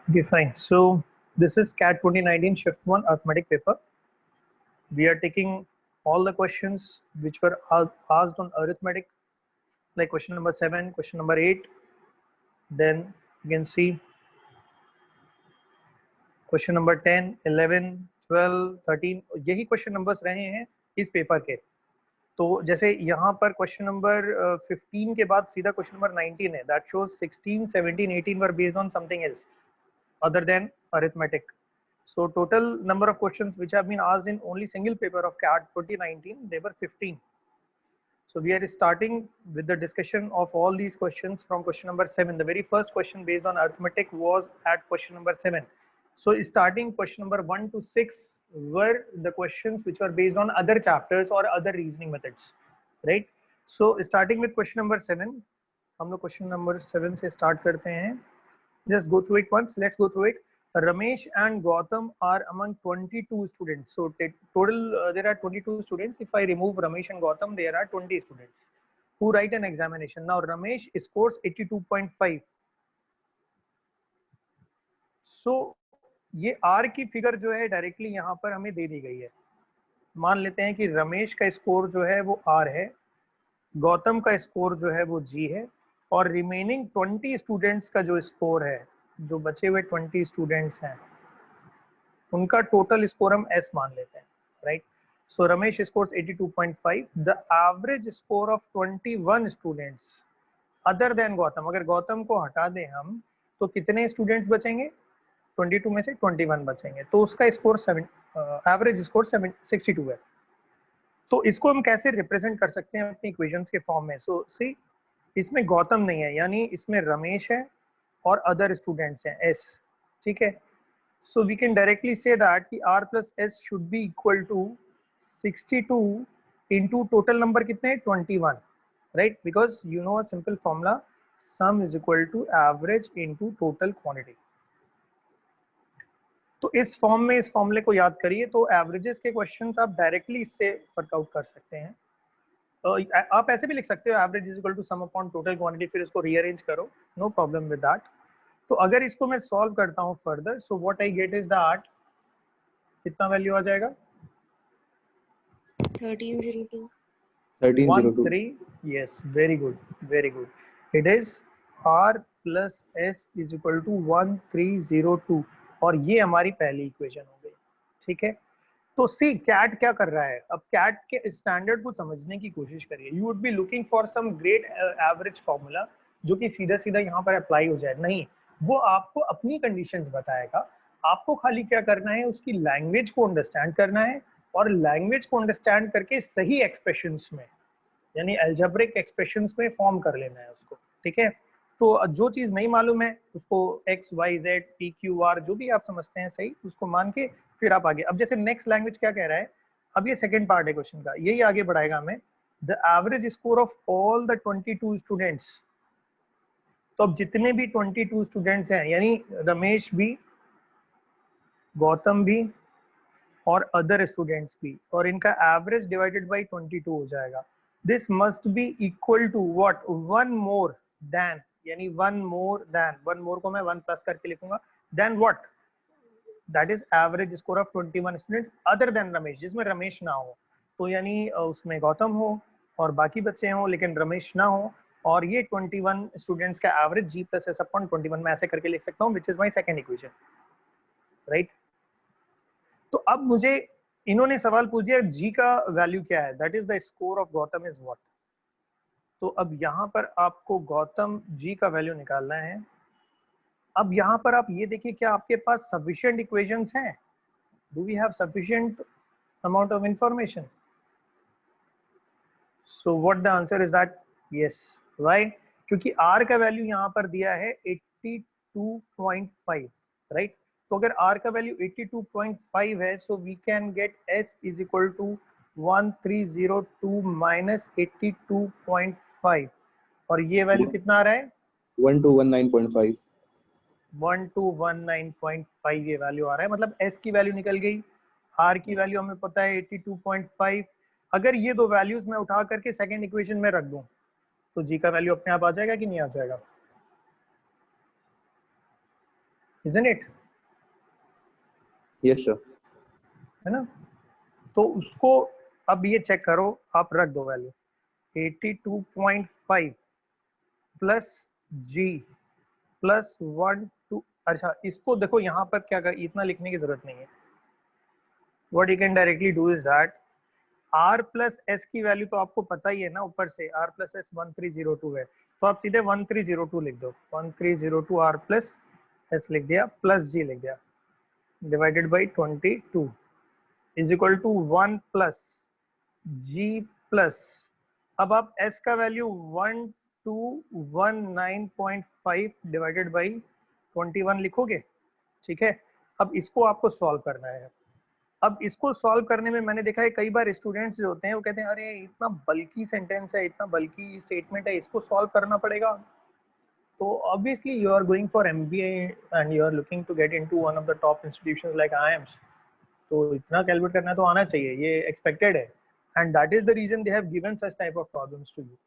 Okay, fine. So this is CAT 2019 Shift 1 arithmetic paper. We are taking all the questions which were asked on arithmetic, like question number 7, question number 8. Then you can see question number 10, 11, 12, 13. यही question numbers रहे हैं इस paper के. तो जैसे यहाँ पर question number 15 के बाद सीधा क्वेश्चन नंबर 19 है. That shows 16, 17, 18 were based on something else other than arithmetic. So total number of questions which have been asked in only single paper of CAT 2019, they were 15. So we are starting with the discussion of all these questions from question number 7. The very first question based on arithmetic was at question number 7. So starting question number 1 to 6 were the questions which were based on other chapters or other reasoning methods, right? So starting with question number 7, हम लोग question number 7 से start करते हैं. Just go through it once. Let's go through it. Ramesh and Gautam are among 22 students. So total there are 22 students. If I remove Ramesh and Gautam, there are 20 students who write an examination. Now Ramesh scores 82.5. So ये R की figure जो है directly यहाँ पर हमें दे दी गई है. मान लेते हैं कि रमेश का स्कोर जो है वो R है, गौतम का स्कोर जो है वो G है, और रिमेनिंग 20 स्टूडेंट्स का जो स्कोर है, जो बचे हुए 20 स्टूडेंट्स हैं, उनका टोटल स्कोर हम S मान लेते हैं, right? So Ramesh scores 82.5. The average score of 21 students other then Gautam. अगर गौतम को हटा दें हम तो कितने स्टूडेंट्स बचेंगे? 22 में से 21 बचेंगे, तो उसका स्कोर एवरेज स्कोर 62 है. तो इसको हम कैसे रिप्रेजेंट कर सकते हैं अपनी इक्वेशंस के फॉर्म में? सो सी, इसमें गौतम नहीं है, यानी इसमें रमेश है और अदर स्टूडेंट्स हैं S, ठीक है? So we can directly say that कि R plus S should be equal to 62 into total number कितने हैं? 21, right? Because you know a simple formula, sum is equal to average into total quantity. तो इस form में इस फॉर्मूले को याद करिए, तो एवरेजेस के क्वेश्चंस आप डायरेक्टली इससे वर्कआउट कर सकते हैं. आप ऐसे भी लिख सकते हो, average is equal to sum upon total quantity, फिर इसको रीअरेंज करो, नो प्रॉब्लम विद दैट. तो अगर इसको मैं सॉल्व करता हूँ further, so what I get is that, कितना वैल्यू आ जाएगा? 1302. 1302. Yes, very good, very good. It is R plus S is equal to 1302, और ये हमारी पहली इक्वेशन हो गई, ठीक है? तो सी कैट क्या कर रहा है, अब कैट के स्टैंडर्ड को समझने की कोशिश करिए. You would be looking for some great average formula जो कि सीधा सीधा यहाँ पर अप्लाई हो जाए. नहीं, वो आपको अपनी कंडीशंस बताएगा. आपको खाली क्या करना है, उसकी लैंग्वेज को अंडरस्टैंड करना है, और लैंग्वेज को अंडरस्टैंड करके सही एक्सप्रेशंस में, यानी अलजेब्रिक एक्सप्रेशंस में फॉर्म कर लेना है उसको, ठीक है? तो जो चीज नहीं मालूम है उसको X Y Z P Q R जो भी आप समझते हैं सही, उसको मान के फिर आप आगे. अब जैसे नेक्स्ट लैंग्वेज क्या कह रहा है, अब ये सेकंड पार्ट है क्वेश्चन का, यही आगे बढ़ाएगा हमें. The average score of all the 22 students. तो अब जितने भी 22 स्टूडेंट्स हैं, यानी रमेश भी, गौतम भी और अदर स्टूडेंट्स भी, और इनका एवरेज डिवाइडेड बाई 22 हो जाएगा. This must be equal to what? 1 more than, यानी 1 मोर देन, 1 मोर को मैं 1 प्लस करके लिखूंगा, then what? That is average score of 21 students other than Ramesh, जिसमें रमेश ना हो. तो यानी उसमें गौतम हो और बाकी बच्चे हों लेकिन रमेश ना हो, और ये 21 स्टूडेंट्स का average G plus S upon 21 में ऐसे करके लिख सकता हूँ, which is my second equation, right? तो अब मुझे इन्होंने सवाल पूछ दिया G का वैल्यू क्या है, that is the score of Gautam is what. तो अब यहाँ पर आपको गौतम G का वैल्यू निकालना है. अब यहाँ पर आप ये देखिए, क्या आपके पास सफिशिएंट इक्वेशंस हैं? Do we have sufficient amount of information? So what the answer is that yes. Why? क्योंकि R का वैल्यू यहाँ पर दिया है 82.5, राइट? तो अगर R का वैल्यू 82.5 है, so we can get S is equal to 1302 minus 82.5, और ये वैल्यू कितना आ रहा है? 1219.5. 1219.5 ये वैल्यू आ रहा है. मतलब S की वैल्यू निकल गई, R की वैल्यू हमें पता है 82.5. अगर ये दो वैल्यूज मैं उठा करके सेकेंड इक्वेशन में रख दूं तो G का वैल्यू अपने आप आ जाएगा कि नहीं आ जाएगा? isn't it? Yes sir. है ना? तो उसको अब ये चेक करो, आप रख दो वैल्यू 82.5 प्लस जी प्लस 1 2। अच्छा इसको देखो यहाँ पर क्या कर, इतना लिखने की जरूरत नहीं है। What you can directly do is that R plus S की वैल्यू तो आपको पता ही है ना, ऊपर से आर प्लस एस 1302 है, तो आप सीधे 1302 लिख दो, 1302 आर प्लस एस लिख दिया प्लस जी लिख दिया divided by 22 is equal to 1 plus G plus, अब आप s का वैल्यू 1219.5 डिवाइडेड बाई 21 लिखोगे, ठीक है। अब इसको आपको सॉल्व करना है। अब इसको सॉल्व करने में मैंने देखा है कई बार स्टूडेंट्स जो होते हैं वो कहते हैं अरे इतना बल्कि सेंटेंस है, इतना बल्कि स्टेटमेंट है, इसको सॉल्व करना पड़ेगा। तो obviously you are going for MBA and you are looking to get into one of the top institutions like IIMs, तो इतना कैलकुलेट करना तो आना चाहिए, ये एक्सपेक्टेड है, and that is the reason they have given such type of problems to you.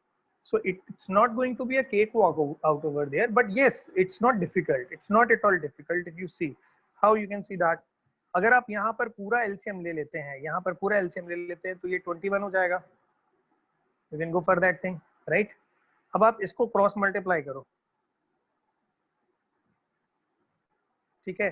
So it's not going to be a cakewalk out over there, but yes, it's not difficult, it's not at all difficult if you see how you can see that अगर आप यहाँ पर पूरा LCM ले लेते हैं, यहाँ पर पूरा LCM ले लेते हैं तो ये 21 हो जाएगा, you can go for that thing, right? अब आप इसको क्रॉस मल्टीप्लाई करो, ठीक है,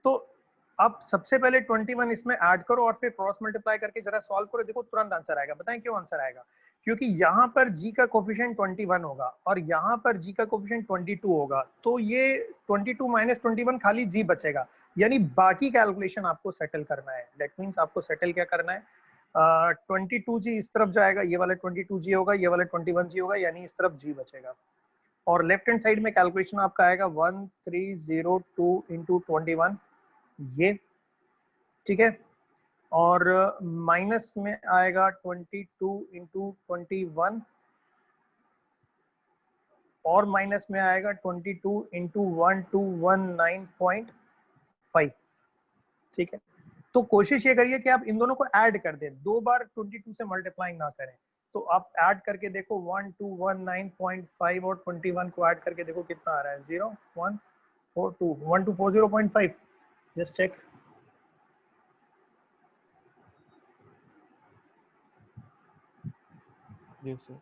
तो अब सबसे पहले 21 इसमें ऐड करो और फिर क्रॉस मल्टीप्लाई करके जरा सॉल्व करो, देखो तुरंत आंसर आएगा। बताएं क्यों आंसर आएगा? क्योंकि यहाँ पर g का कोफिशिएंट 21 होगा और यहाँ पर g का कोफिशिएंट 22 होगा, तो ये 22 माइनस 21 खाली g बचेगा, यानी बाकी कैलकुलेशन आपको सेटल करना है। दैट मीन्स आपको सेटल क्या करना है, 22g इस तरफ जाएगा, ये वाला 22g होगा, ये वाला 21g होगा, यानी इस तरफ g बचेगा, और लेफ्ट हैंड साइड में कैलकुलेशन आपका आएगा 1302 इंटू 21 ये, ठीक है, और माइनस में आएगा 22 इंटू 21 और माइनस में आएगा 22 इंटू 1219.5, ठीक है। तो कोशिश ये करिए कि आप इन दोनों को ऐड कर दें, दो बार 22 से मल्टीप्लाई ना करें, तो आप ऐड करके देखो 1219.5 और 21 को ऐड करके देखो कितना आ रहा है, 1240.5, जस्ट चेक। Yes sir.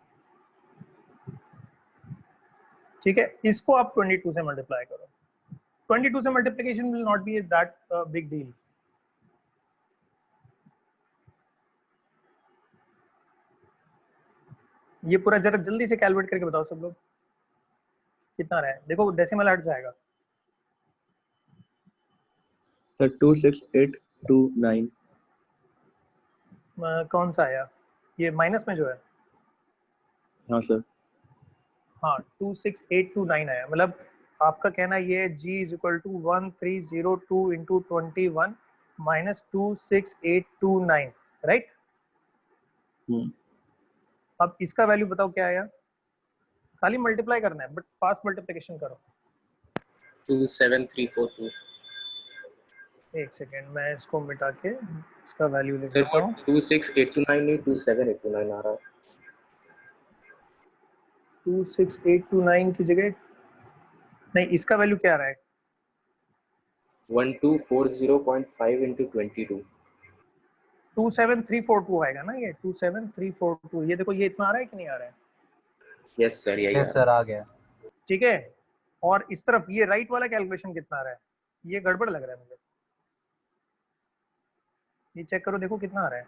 ठीक है, इसको आप 22 से मल्टीप्लाई करो, 22 से multiplication will not be that big deal. ये पूरा जरा जल्दी से कैलकुलेट करके बताओ सब लोग कितना रहा है, देखो डेसिमल हट जाएगा। सर 26829। कौन सा आया, ये माइनस में जो है? हाँ सर। हाँ 26829 आया, मतलब आपका कहना ये है g is equal to 1302 into 21 minus 26829, right? अब इसका वैल्यू बताओ क्या आया, खाली मल्टीप्लाई करना है बट फास्ट मल्टीप्लिकेशन करो। 27342। एक सेकेंड मैं इसको मिटा के इसका वैल्यू लिख सर देता हूँ। 26829 नहीं 27829 आ रहा है। 26829 की जगह नहीं, इसका वैल्यू क्या आ रहा है? 1240.5 into 22। 27342 आएगा ना, ये 27342, ये देखो ये इतना आ रहा है कि नहीं आ रहा है? यस सर यही Yes sir आ गया। ठीक है, और इस तरफ ये राइट वाला कैलकुलेशन कितना आ रहा है, ये गड़बड़ लग रहा है मुझे, ये चेक करो देखो कितना आ रहा है।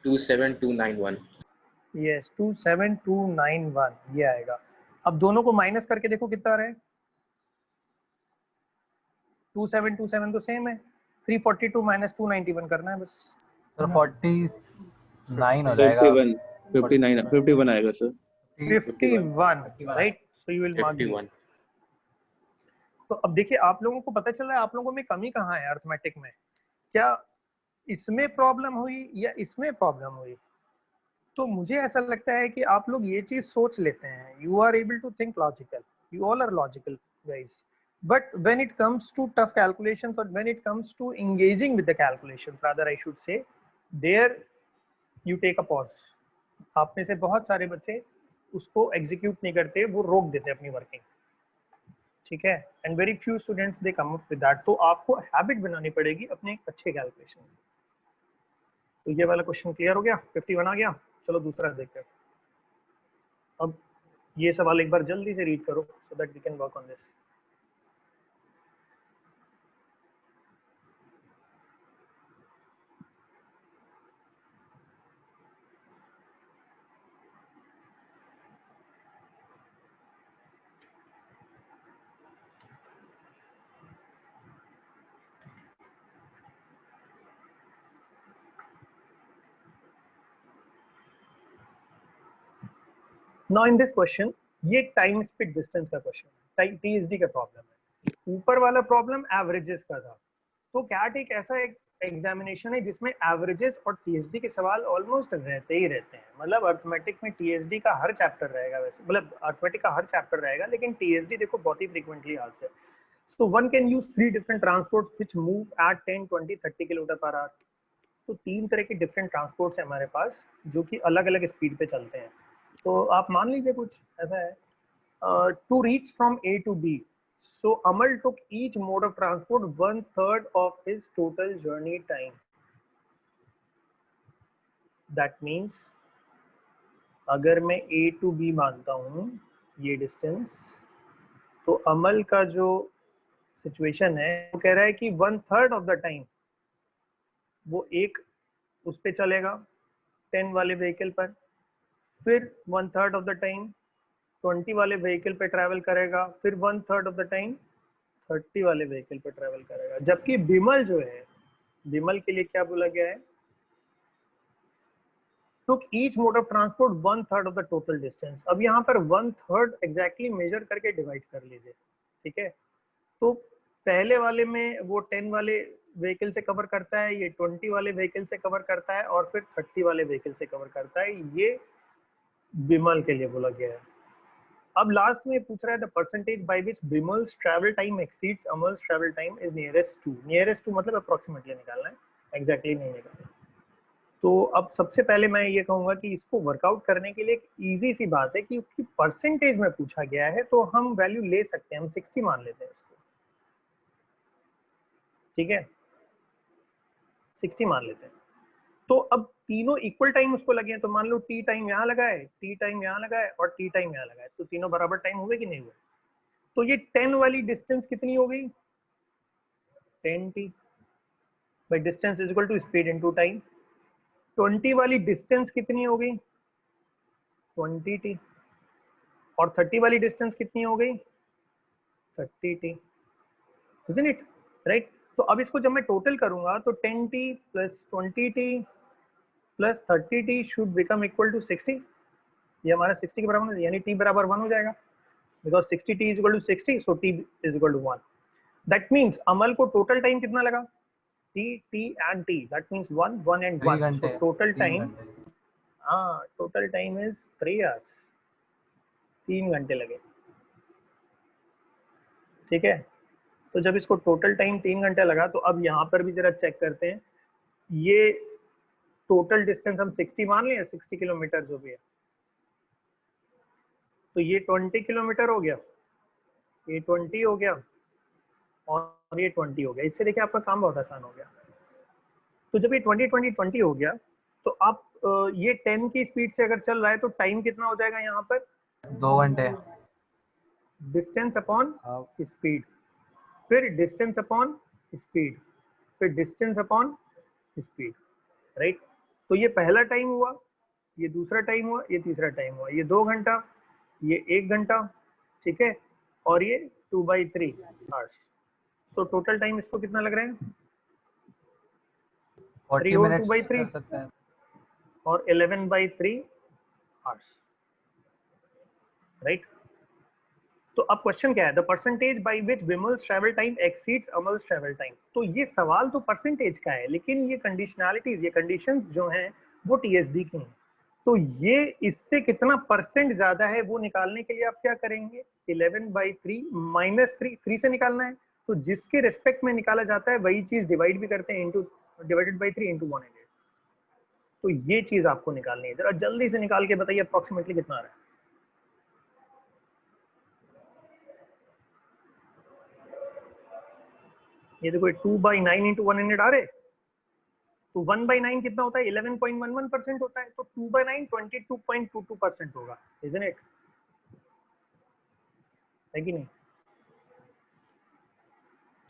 27291। यस 27291 ये आएगा। अब दोनों को माइनस करके देखो कितना आ रहा है, 2727 तो सेम है, 342 माइनस 291 करना है बस। सर 49 हो जाएगा। 51 आएगा sir. 51 right, so you will mark 51। तो अब देखिए आप लोगों को पता चल रहा है आप लोगों में कमी कहाँ है अर्थमेटिक में, क्या इसमें प्रॉब्लम हुई या इसमें प्रॉब्लम हुई? तो मुझे ऐसा लगता है कि आप लोग ये चीज सोच लेते हैं, you are able to think logical, you all are logical guys, but when it comes to tough calculations or when it comes to engaging with the calculations rather I should say, there you take a pause। आप में से बहुत सारे बच्चे उसको execute नहीं करते, वो रोक देते अपनी वर्किंग, ठीक है, and very few students they come up with that. तो आपको हैबिट बनानी पड़ेगी अपने एक अच्छे कैलकुलेशन की। तो ये वाला क्वेश्चन क्लियर हो गया, 51 आ गया। चलो दूसरा देखते हैं। अब ये सवाल एक बार जल्दी से रीड करो so that we can work on this. Now in this question ये टाइम स्पीड डिस्टेंस का क्वेश्चन है, टीएसडी का प्रॉब्लम है। ऊपर वाला प्रॉब्लम एवरेजेस का था। तो कैट एक ऐसा एक एग्जामिनेशन है जिसमें एवरेजेस और टीएसडी के सवाल ऑलमोस्ट रहते ही रहते हैं। मतलब अर्थमेटिक में टीएसडी का हर चैप्टर रहेगा, वैसे मतलब अर्थमेटिक का हर चैप्टर रहेगा, लेकिन टीएसडी देखो बहुत ही फ्रीक्वेंटली आता है। So one can use 3 different transports which move at 10, 20, 30 kilometre per hour. तो 3 तरह के डिफरेंट ट्रांसपोर्ट्स है हमारे पास जो कि अलग अलग स्पीड पे चलते हैं। तो आप मान लीजिए कुछ ऐसा है, to reach from A to B, so Amal took each mode of transport 1/3 of his total journey time. That means अगर मैं A to B मानता हूँ ये डिस्टेंस, तो अमल का जो सिचुएशन है वो कह रहा है कि 1/3 ऑफ द टाइम वो एक उस पे चलेगा 10 वाले व्हीकल पर, फिर 1/3 ऑफ द टाइम 20 वाले व्हीकल पे ट्रैवल करेगा, फिर 1/3 ऑफ द टाइम 30 वाले व्हीकल पे ट्रैवल करेगा। जबकि बिमल जो है, बिमल के लिए क्या बोला गया है, took each mode of transport 1/3 of the total distance। अब यहाँ पर 1/3 एग्जैक्टली मेजर करके डिवाइड कर लीजिए, ठीक है। तो पहले वाले में वो 10 वाले व्हीकल से कवर करता है, ये 20 वाले व्हीकल से कवर करता है, और फिर 30 वाले व्हीकल से कवर करता है। ये बिमल के लिए बोला गया है। अब लास्ट में पूछ रहा है the percentage by which Bimal's travel time exceeds Amal's travel time is nearest to. Nearest to मतलब अप्रोक्सीमेटली निकालना है, एग्जैक्टली नहीं निकालना। तो अब सबसे पहले मैं ये कहूंगा कि इसको वर्कआउट करने के लिए एक इजी सी बात है कि उसकी परसेंटेज में पूछा गया है तो हम वैल्यू ले सकते हैं, हम 60 मान लेते हैं इसको, ठीक है, 60 मान लेते हैं। तो अब तीनों इक्वल टाइम उसको लगे हैं, तो मान लो टी टाइम यहाँ लगा है, टी टाइम यहाँ लगा है और टी टाइम यहाँ लगा है, तो तीनों बराबर टाइम हुए कि नहीं हुए। तो ये 10 वाली डिस्टेंस कितनी हो गई, 10t by distance is equal to speed into time. 20 वाली डिस्टेंस कितनी हो गई, 20t, और 30 वाली डिस्टेंस कितनी हो गई, 30t, isn't it? राइट। तो अब इसको जब मैं टोटल करूंगा तो 10t plus 20t plus 30t should become equal to 60। ये हमारा 60 के बराबर है, यानी t बराबर 1 हो जाएगा, because 60t is equal to 60, so t is equal to 1। That means Amal को टोटल टाइम कितना लगा, t t and t, that means 1 1 and 1, so total time, हाँ टोटल टाइम इज 3 hours, 3 घंटे लगे, ठीक है। तो जब इसको टोटल टाइम 3 घंटे लगा, तो अब यहाँ पर भी जरा चेक करते हैं, ये टोटल डिस्टेंस हम 60 मान लिया, 60 किलोमीटर जो भी है, तो ये 20 किलोमीटर हो गया, ये 20 हो गया और ये 20 हो गया। इससे देखिए आपका काम बहुत आसान हो गया। तो जब ये 20 20 20 हो गया, तो आप ये 10 की स्पीड से अगर चल रहा है तो टाइम कितना हो जाएगा यहाँ पर, 2 घंटे। डिस्टेंस अपॉन स्पीड, फिर डिस्टेंस अपॉन स्पीड, फिर डिस्टेंस अपॉन स्पीड, राइट। तो ये पहला टाइम हुआ, ये दूसरा टाइम हुआ, ये तीसरा टाइम हुआ, ये 2 घंटा, ये 1 घंटा, ठीक है, और ये 2/3 आवर्स। तो टोटल टाइम इसको कितना लग रहा है, 40 3 और मिनट्स 2/3 कर सकते हैं। और 11/3 आवर्स, राइट। तो अब क्वेश्चन क्या है, the percentage by which Bimal's travel time exceeds Amal's travel time. तो ये सवाल तो परसेंटेज का है, लेकिन ये कंडीशनैलिटीज, ये कंडीशंस जो हैं वो टीएसडी की हैं। तो ये इससे कितना परसेंट ज्यादा है वो निकालने के लिए आप क्या करेंगे, 11/3 माइनस 3 से निकालना है। तो जिसके रिस्पेक्ट में निकाला जाता है वही चीज डिवाइड भी करते हैं, इंटू डिवाइडेड बाई 3 इंटू 100। तो ये चीज आपको निकालनी है, जरा जल्दी से निकाल के बताइए अप्रोक्सीमेटली कितना आ रहा है। ये देखो 2/9 इंटू 100 आ रहे, तो 1/9 कितना होता है? 11.11% होता है, तो 2/9 22.22% होगा, इजंट इट? है कि नहीं?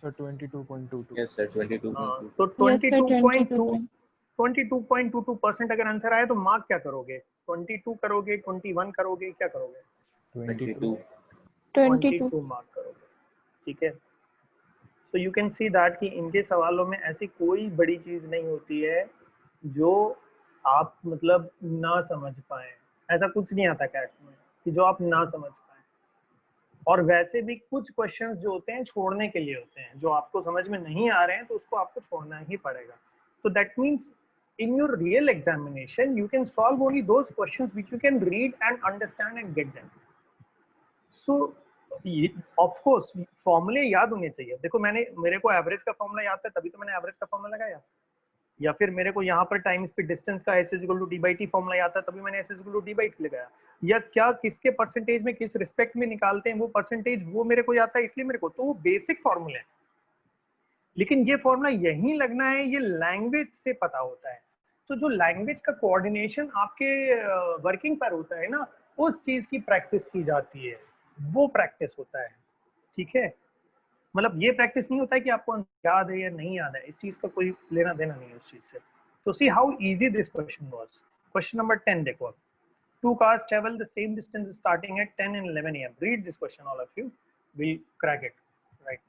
सर 22.22। Yes, sir. 22.2. तो Yes, sir, 22.22% अगर आंसर आया तो मार्क क्या करोगे? 22 करोगे, 21 करोगे, क्या करोगे? 22. 22 मार्क करोगे, ठीक है। So you can see that कि इनके सवालों में ऐसी कोई बड़ी चीज नहीं होती है जो आप मतलब ना समझ पाए। ऐसा कुछ नहीं आता कैट में कि जो आप ना समझ पाए। और वैसे भी कुछ क्वेश्चंस जो होते हैं छोड़ने के लिए होते हैं, जो आपको समझ में नहीं आ रहे हैं तो उसको आपको छोड़ना ही पड़ेगा। तो that means in your real examination you can solve only those questions which you can read and understand and get them. So of course फॉर्मूले याद होने चाहिए। देखो मेरे को एवरेज का फॉर्मूला याद था तभी तो मैंने एवरेज का फॉर्मूला लगाया, या फिर मेरे को यहाँ पर टाइम स्पीड डिस्टेंस का s = d/t फॉर्मूला याद था तभी मैंने s = d/t लगाया, या क्या किसके परसेंटेज में किस रिस्पेक्ट में निकालते हैं वो परसेंटेज वो मेरे को याद था इसलिए मेरे को, तो वो बेसिक फॉर्मूले हैं। लेकिन ये फॉर्मूला यहीं लगना है, ये लैंग्वेज से पता होता है। तो जो लैंग्वेज का कोऑर्डिनेशन आपके वर्किंग पर होता है ना, उस चीज की प्रैक्टिस की जाती है, वो प्रैक्टिस होता है, ठीक है। मतलब ये प्रैक्टिस नहीं होता है कि आपको याद है या नहीं याद है, इस चीज का कोई लेना देना नहीं है उस चीज से। तो see how easy this question was. Question number 10 देखो, two cars travel the same distance starting at 10 and 11 a.m. Read this question, all of you will crack it right now.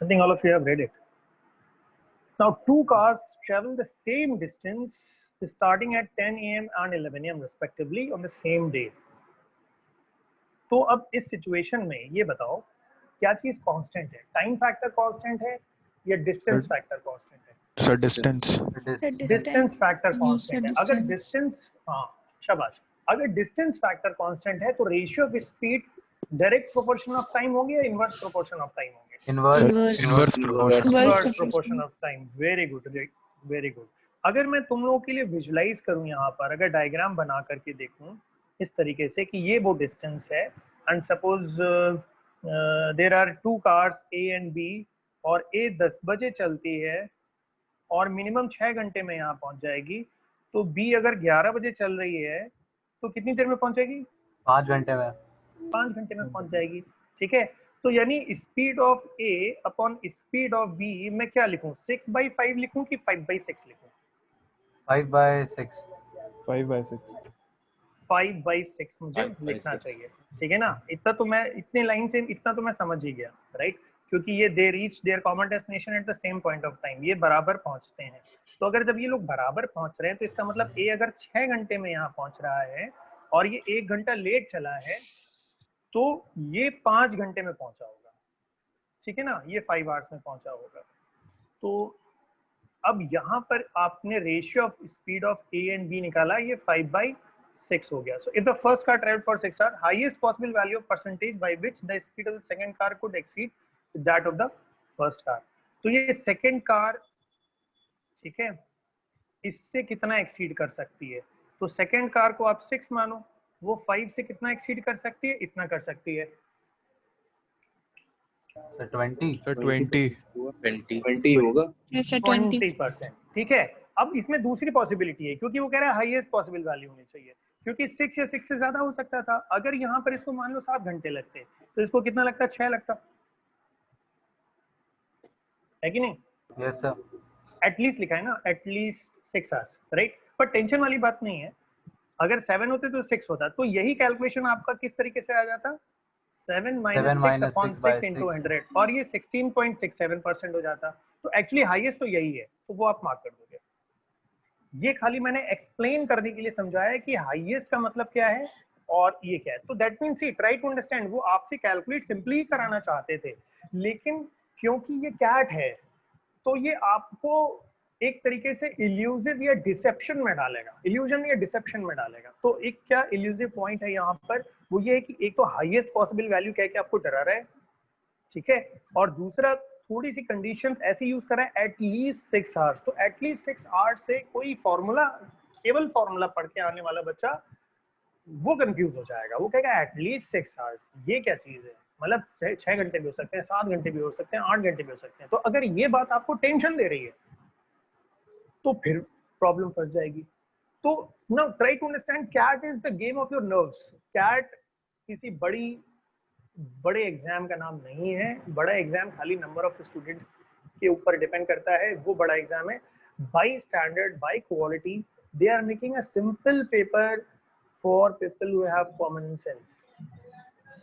I think all of you have read it. Now, two cars travel the same distance starting at 10 a.m. and 11 a.m. respectively on the same day. तो अब इस situation में ये बताओ क्या चीज constant है? Time factor constant है या डिस्टेंस फैक्टर कांस्टेंट है? Sir distance. Distance factor constant है। अगर distance. डिस्टेंस, हाँ शाबाश, अगर डिस्टेंस फैक्टर कांस्टेंट है तो ratio of speed direct proportion of time होंगे या इनवर्स प्रोपोर्शन ऑफ टाइम होंगे? Inverse Inverse. Proportion. Inverse proportion of time. Very good, very good. अगर मैं तुम लोगों के लिए विजुलाइज करूं यहाँ पर, अगर डायग्राम बना करके देखूं इस तरीके से कि ये वो डिस्टेंस है and suppose there are two cars A and B और ए 10 बजे चलती है और मिनिमम 6 घंटे में यहाँ पहुंच जाएगी, तो बी अगर 11 बजे चल रही है तो कितनी देर में पहुंचेगी? 5 घंटे में। 5 घंटे में पहुंच जाएगी, ठीक है। तो यानी speed of A upon speed of B मैं क्या लिखूं? 6/5 लिखूं कि 5/6 लिखूं? 5/6। 5/6। 5/6 मुझे 5/6 लिखना चाहिए, ठीक है ना। इतना तो मैं इतने लाइन से इतना तो मैं समझ ही गया, राइट, क्योंकि ये they reach their common destination at the same point of time, ये बराबर पहुंचते हैं। तो अगर जब ये लोग बराबर पहुंच रहे हैं तो इसका मतलब ए अगर 6 घंटे में यहाँ पहुंच रहा है और ये 1 घंटा लेट चला है तो ये 5 घंटे में पहुंचा होगा, ठीक है ना, ये 5 आवर्स में पहुंचा होगा। तो अब यहाँ पर आपने ratio of speed of A and B निकाला, ये 5/6 हो गया। So if the first car travelled for 6 hour, highest possible value of percentage by which the speed of the second car could exceed that of the first car. तो ये second car, ठीक है, इससे कितना एक्सीड कर सकती है? तो सेकंड कार को आप 6 मानो, वो 5 से कितना एक्सीड कर सकती है? इतना कर सकती है। सर 20। सर 20। 20 होगा। Yes, sir, 20. 20%, ठीक है। अब इसमें दूसरी पॉसिबिलिटी है, क्योंकि वो कह रहा है हाईएस्ट पॉसिबल वैल्यू होनी चाहिए, क्योंकि 6 या 6 से ज्यादा हो सकता था। अगर यहाँ पर इसको मान लो 7 घंटे लगते तो इसको कितना लगता? 6 लगता है कि नहीं? Yes sir. एटलीस्ट लिखा है ना, एटलीस्ट 6 आवर्स, राइट। पर टेंशन वाली बात नहीं है, अगर 7 होते तो 6 होता। तो यही कैलकुलेशन आपका किस तरीके से आ जाता? 7 7 minus minus 6 upon 6 by 6 into 6 100 और ये 16.67% हो जाता। तो एक्चुअली हाईएस्ट तो यही है, तो वो आप मार्क कर दोगे। ये खाली मैंने एक्सप्लेन करने के लिए समझाया कि हाईएस्ट का मतलब क्या है और ये क्या है। तो that means see try to understand, वो आपसे कैलकुलेट सिंपली ही कराना चाहते थे, लेकिन क्योंकि ये कैट है तो ये आपको एक तरीके से इल्यूजिव या डिसेप्शन में डालेगा, इल्यूजन या डिसेप्शन में डालेगा। तो एक क्या इल्यूजिव पॉइंट है यहाँ पर, वो ये है कि एक तो हाईएस्ट पॉसिबल वैल्यू कह के आपको डरा रहा है, ठीक है, और दूसरा थोड़ी सी कंडीशंस ऐसी यूज कर रहा है एटलीस्ट 6 आवर्स। तो एटलीस्ट 6 आवर्स से कोई फॉर्मूला, केवल फॉर्मूला पढ़ के आने वाला बच्चा वो कंफ्यूज हो जाएगा, वो कहेगा एटलीस्ट 6 आवर्स, ये क्या चीज है, मतलब 6 घंटे भी हो सकते हैं, 7 घंटे भी हो सकते हैं, 8 घंटे भी हो सकते हैं। तो अगर ये बात आपको टेंशन दे रही है तो फिर प्रॉब्लम फंस जाएगी। तो now try to understand, CAT is the game of your nerves. CAT किसी बड़े एग्जाम का नाम नहीं है। बड़ा एग्जाम खाली नंबर ऑफ स्टूडेंट्स के ऊपर डिपेंड करता है, वो बड़ा एग्जाम है। By standard, by quality, they are making a simple paper for people who have common sense,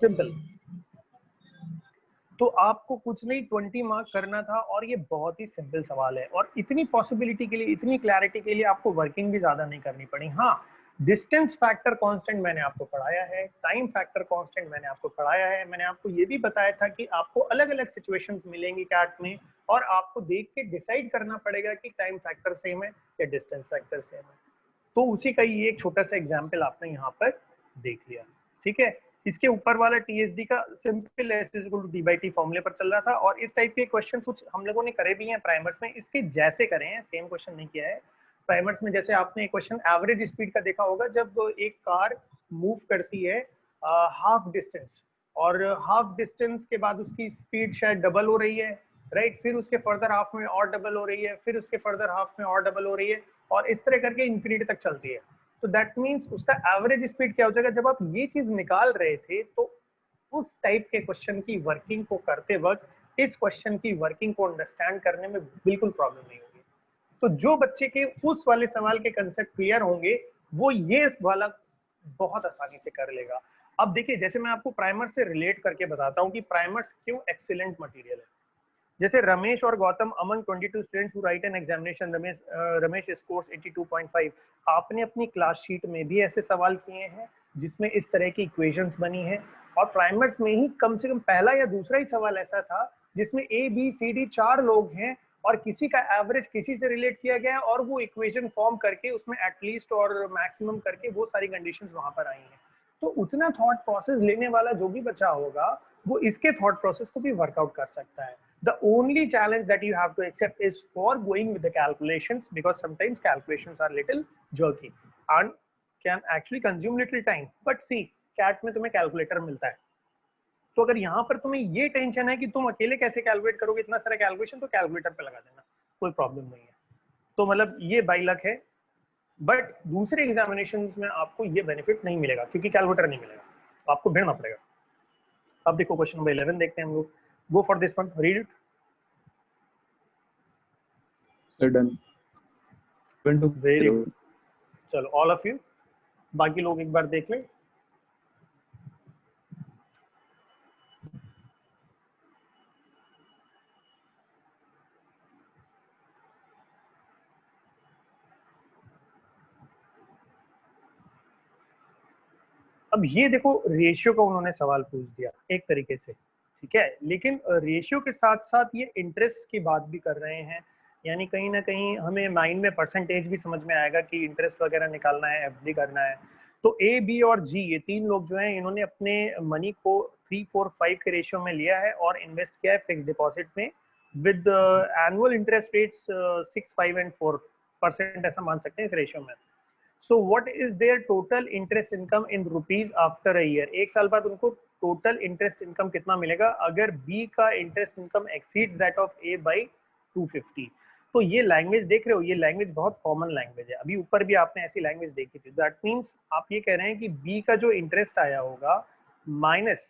simple. तो आपको कुछ नहीं 20 मार्क करना था और ये बहुत ही सिंपल सवाल है, और इतनी पॉसिबिलिटी के लिए, इतनी क्लैरिटी के लिए आपको वर्किंग भी ज्यादा नहीं करनी पड़ी। हाँ, डिस्टेंस फैक्टर कांस्टेंट मैंने आपको पढ़ाया है, टाइम फैक्टर कांस्टेंट मैंने आपको पढ़ाया है, मैंने आपको ये भी बताया था कि आपको अलग अलग सिचुएशंस मिलेंगी कैट में और आपको देख के डिसाइड करना पड़ेगा कि टाइम फैक्टर सेम है या डिस्टेंस फैक्टर सेम है। तो उसी का ये एक छोटा सा एग्जाम्पल आपने यहाँ पर देख लिया, ठीक है। इसके ऊपर वाला टीएसडी का simple S is equal to D by T फॉर्मूले पर चल रहा था, और इस टाइप के क्वेश्चन कुछ हम लोगों ने करे भी हैं प्राइमर्स में, इसके जैसे करे हैं, सेम क्वेश्चन नहीं किया है प्राइमर्स में। जैसे आपने एक क्वेश्चन एवरेज स्पीड का देखा होगा, जब एक कार मूव करती है हाफ डिस्टेंस, और हाफ डिस्टेंस के बाद उसकी स्पीड शायद डबल हो रही है, राइट, फिर उसके फर्दर हाफ में और डबल हो रही है, फिर उसके फर्दर हाफ में और डबल हो रही है, और इस तरह करके इंफिनिटी तक चलती है। तो दैट मीन्स उसका एवरेज स्पीड क्या हो जाएगा। जब आप ये चीज निकाल रहे थे तो उस टाइप के क्वेश्चन की वर्किंग को करते वक्त इस क्वेश्चन की वर्किंग को अंडरस्टैंड करने में बिल्कुल प्रॉब्लम नहीं होगी। तो जो बच्चे के उस वाले सवाल के कंसेप्ट क्लियर होंगे वो ये वाला बहुत आसानी से कर लेगा। अब देखिए, जैसे मैं आपको प्राइमर से रिलेट करके बताता हूँ कि प्राइमर्स क्यों एक्सीलेंट मटेरियल है। जैसे रमेश और Gautam among 22 students who right an examination, Ramesh scores 82.5। आपने अपनी क्लास शीट में भी ऐसे सवाल किए हैं जिसमें इस तरह की इक्वेशंस बनी है, और प्राइमर्स में ही कम से कम पहला या दूसरा ही सवाल ऐसा था जिसमें ए बी सी डी 4 लोग हैं और किसी का एवरेज किसी से रिलेट किया गया है, और वो इक्वेशन फॉर्म करके उसमें एटलीस्ट और मैक्सिमम करके वो सारी कंडीशंस वहां पर आई हैं। तो उतना थॉट प्रोसेस लेने वाला जो भी बच्चा होगा वो इसके थॉट प्रोसेस को भी वर्कआउट कर सकता है। The only challenge that you have to accept is for going with the calculations, because sometimes calculations are little jerky and can actually consume little time. But see, CAT में तुम्हें calculator मिलता है, तो अगर यहाँ पर तुम्हें ये टेंशन है कि तुम अकेले कैसे कैलकुलेट करोगे इतना सारा कैलकुलेशन, तो कैलकुलेटर पे लगा देना, कोई प्रॉब्लम नहीं है। तो मतलब ये बाई लक है, बट दूसरे एग्जामिनेशन में आपको ये बेनिफिट नहीं मिलेगा क्योंकि कैलकुलेटर नहीं मिलेगा, तो आपको भिड़ना पड़ेगा। अब देखो क्वेश्चन नंबर 11 देखते हैं हम लोग। गो for this one, read it. Done. Very good, चलो ऑल ऑफ यू, बाकी लोग एक बार देख लें। अब ये देखो, रेशियो का उन्होंने सवाल पूछ दिया एक तरीके से, ठीक है, लेकिन रेशियो के साथ साथ ये इंटरेस्ट की बात भी कर रहे हैं, यानी कहीं ना कहीं हमें माइंड में परसेंटेज भी समझ में आएगा कि इंटरेस्ट वगैरह निकालना है, एफडी करना है। तो ए, बी और जी, ये 3 लोग जो हैं इन्होंने अपने मनी को 3, 4, 5 के रेशियो में लिया है और इन्वेस्ट किया है फिक्स डिपॉजिट में with annual interest rates 6, 5 and 4%, ऐसा मान सकते हैं इस रेशियो में। So what is their total interest income in rupees after a year? एक साल बाद उनको टोटल इंटरेस्ट इनकम कितना मिलेगा अगर B का interest income exceeds that of A by 250। तो ये लैंग्वेज देख रहे हो, ये लैंग्वेज बहुत कॉमन लैंग्वेज है, अभी ऊपर भी आपने ऐसी लैंग्वेज देखी थी। दैट मीन्स आप ये कह रहे हैं कि B का जो इंटरेस्ट आया होगा माइनस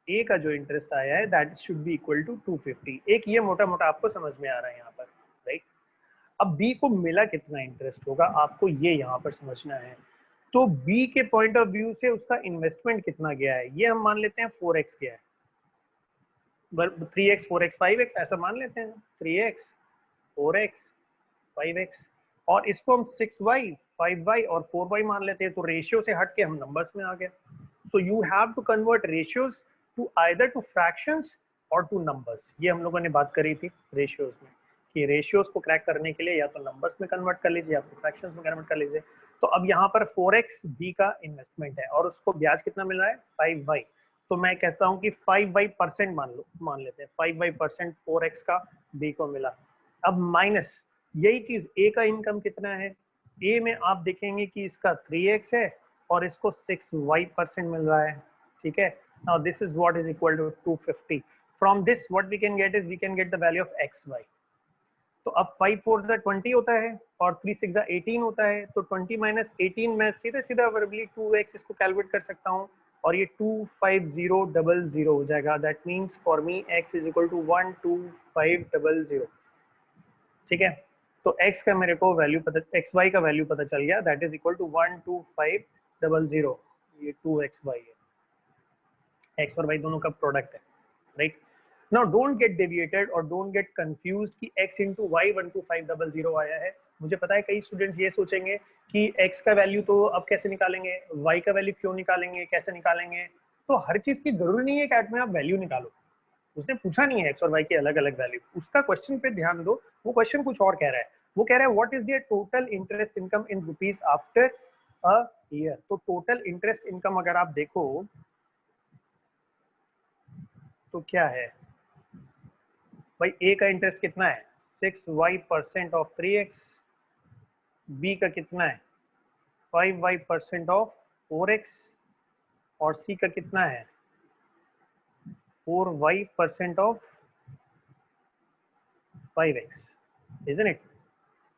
A का जो इंटरेस्ट आया है that should be equal to 250। एक ये मोटा मोटा आपको समझ में आ रहा है यहाँ पर, राइट। अब बी को मिला कितना इंटरेस्ट होगा आपको ये यहाँ पर समझना है। तो बी के पॉइंट ऑफ व्यू से उसका इन्वेस्टमेंट कितना गया है, ये हम मान लेते हैं 4x गया है, 3x 4x 5x ऐसा मान लेते हैं, 3x 4x 5x, और इसको हम 6y 5y और 4y मान लेते हैं, तो रेशियो से हट के हम नंबर्स में आ गए। So you have to convert ratios to either to fractions और टू नंबर्स। ये हम लोगों ने बात करी थी रेशियोज में कि रेशियोज को क्रैक करने के लिए या तो नंबर्स में कन्वर्ट कर लीजिए या तो फ्रैक्शंस में कन्वर्ट कर लीजिए। तो अब यहाँ पर 4x b का इन्वेस्टमेंट है और उसको ब्याज कितना मिल रहा है 5y, तो मैं कहता हूँ कि 5y% मान लेते हैं, 5y% 4x का b को मिला। अब माइनस यही चीज a का इनकम कितना है, a में आप देखेंगे कि इसका 3x है और इसको 6y% मिल रहा है, ठीक है। Now this is what is equal to 250। From this what we can get is we can get the value of xy। तो अब 5 4 20 होता है और 3 6 18 होता है, तो 20 माइनस 18 मैं सीधा सीधा वर्बली 2x इसको कैलकुलेट कर सकता हूँ और ये 25000 हो जाएगा। That means for me x is equal to 12500, ठीक है। तो x का मेरे को वैल्यू पता, xy का वैल्यू पता चल गया, दैट इज इक्वल टू 12500। ये 2xy है, x और y दोनों का प्रोडक्ट है, right. Now don't get deviated और डोंट गेट कंफ्यूज्ड कि x इंटू वाई 12500 आया है। मुझे पता है कई स्टूडेंट्स ये सोचेंगे कि x का वैल्यू तो अब कैसे निकालेंगे, y का वैल्यू क्यों निकालेंगे, कैसे निकालेंगे। तो हर चीज की जरूरी नहीं है कैट में आप वैल्यू निकालो, उसने पूछा नहीं है x और y की अलग अलग वैल्यू, उसका क्वेश्चन पे ध्यान दो। वो क्वेश्चन कुछ और कह रहा है, वो कह रहा है what is the total interest income in rupees after a year. तो टोटल इंटरेस्ट इनकम अगर आप देखो तो क्या है भाई, a का इंटरेस्ट कितना है 6y% ऑफ 3x, b का कितना है 5y% ऑफ 4x और c का कितना है 4y% of 5x, isn't it.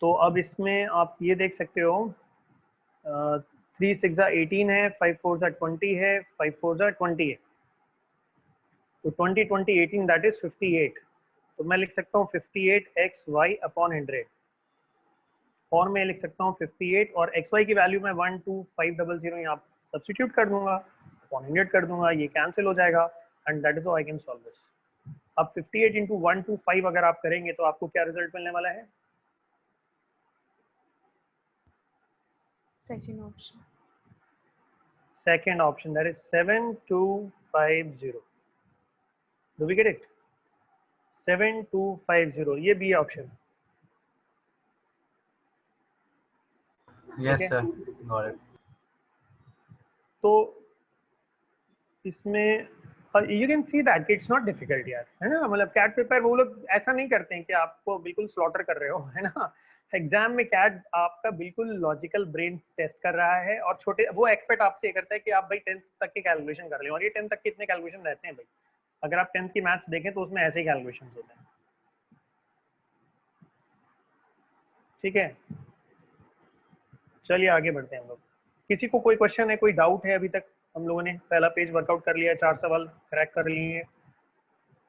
तो अब इसमें आप ये देख सकते हो 3 6 18 है, 5 4 20 है, 5 4 20 है, तो 20 20 18 दैट इज 58। तो मैं लिख सकता हूँ 58xy अपॉन 100, और मैं लिख सकता हूँ 58 और xy की वैल्यू मैं 12500 यहाँ सब्स्टिट्यूट कर दूंगा, अपॉन 100 कर दूंगा, ये कैंसिल हो जाएगा and that is how I can solve this. अब 58 इंटू 125 अगर आप करेंगे तो आपको क्या रिजल्ट मिलने वाला है, Second option. Second option, that is 7250। Do we get it, 7250, ये बी ऑप्शन, Yes, ठीक है। sir. Got it. तो इसमें you can see that it's not difficult यार, है ना। मतलब कैट पेपर वो लोग ऐसा नहीं करते हैं कि आपको बिल्कुल स्लॉटर कर रहे हो, है ना। एग्जाम में कैट आपका बिल्कुल लॉजिकल ब्रेन टेस्ट कर रहा है, और छोटे वो एक्सपेक्ट आपसे करता है कि आप भाई 10th तक के कैलकुलेशन कर लें, और ये 10th तक के इतने कैलकुलेशन रहते हैं भाई। अगर आप 10th की मैथ्स देखें तो उसमें ऐसे ही कैलकुलेशन होते हैं, ठीक है। चलिए आगे बढ़ते हैं हम लोग। किसी को कोई क्वेश्चन है, कोई डाउट है? अभी तक हम लोगों ने पहला पेज वर्कआउट कर लिया, 4 सवाल क्रैक कर लिए हैं।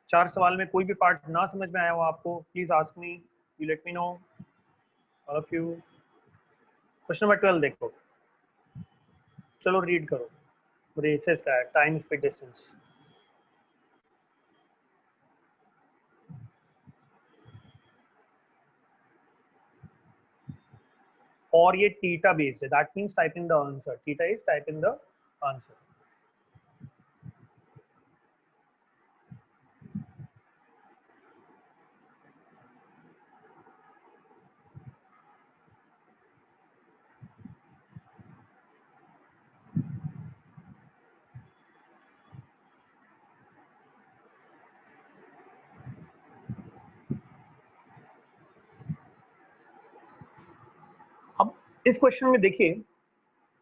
4 सवाल में कोई भी पार्ट ना समझ में आया हो आपको, please ask me, you let me know all of you. Question number 12 देखो, चलो रीड करो। रेसेस का है, टाइम स्पीड डिस्टेंस। और ये थीटा बेस्ड है, that means type in the answer, theta is type in the answer. अब इस क्वेश्चन में देखिए,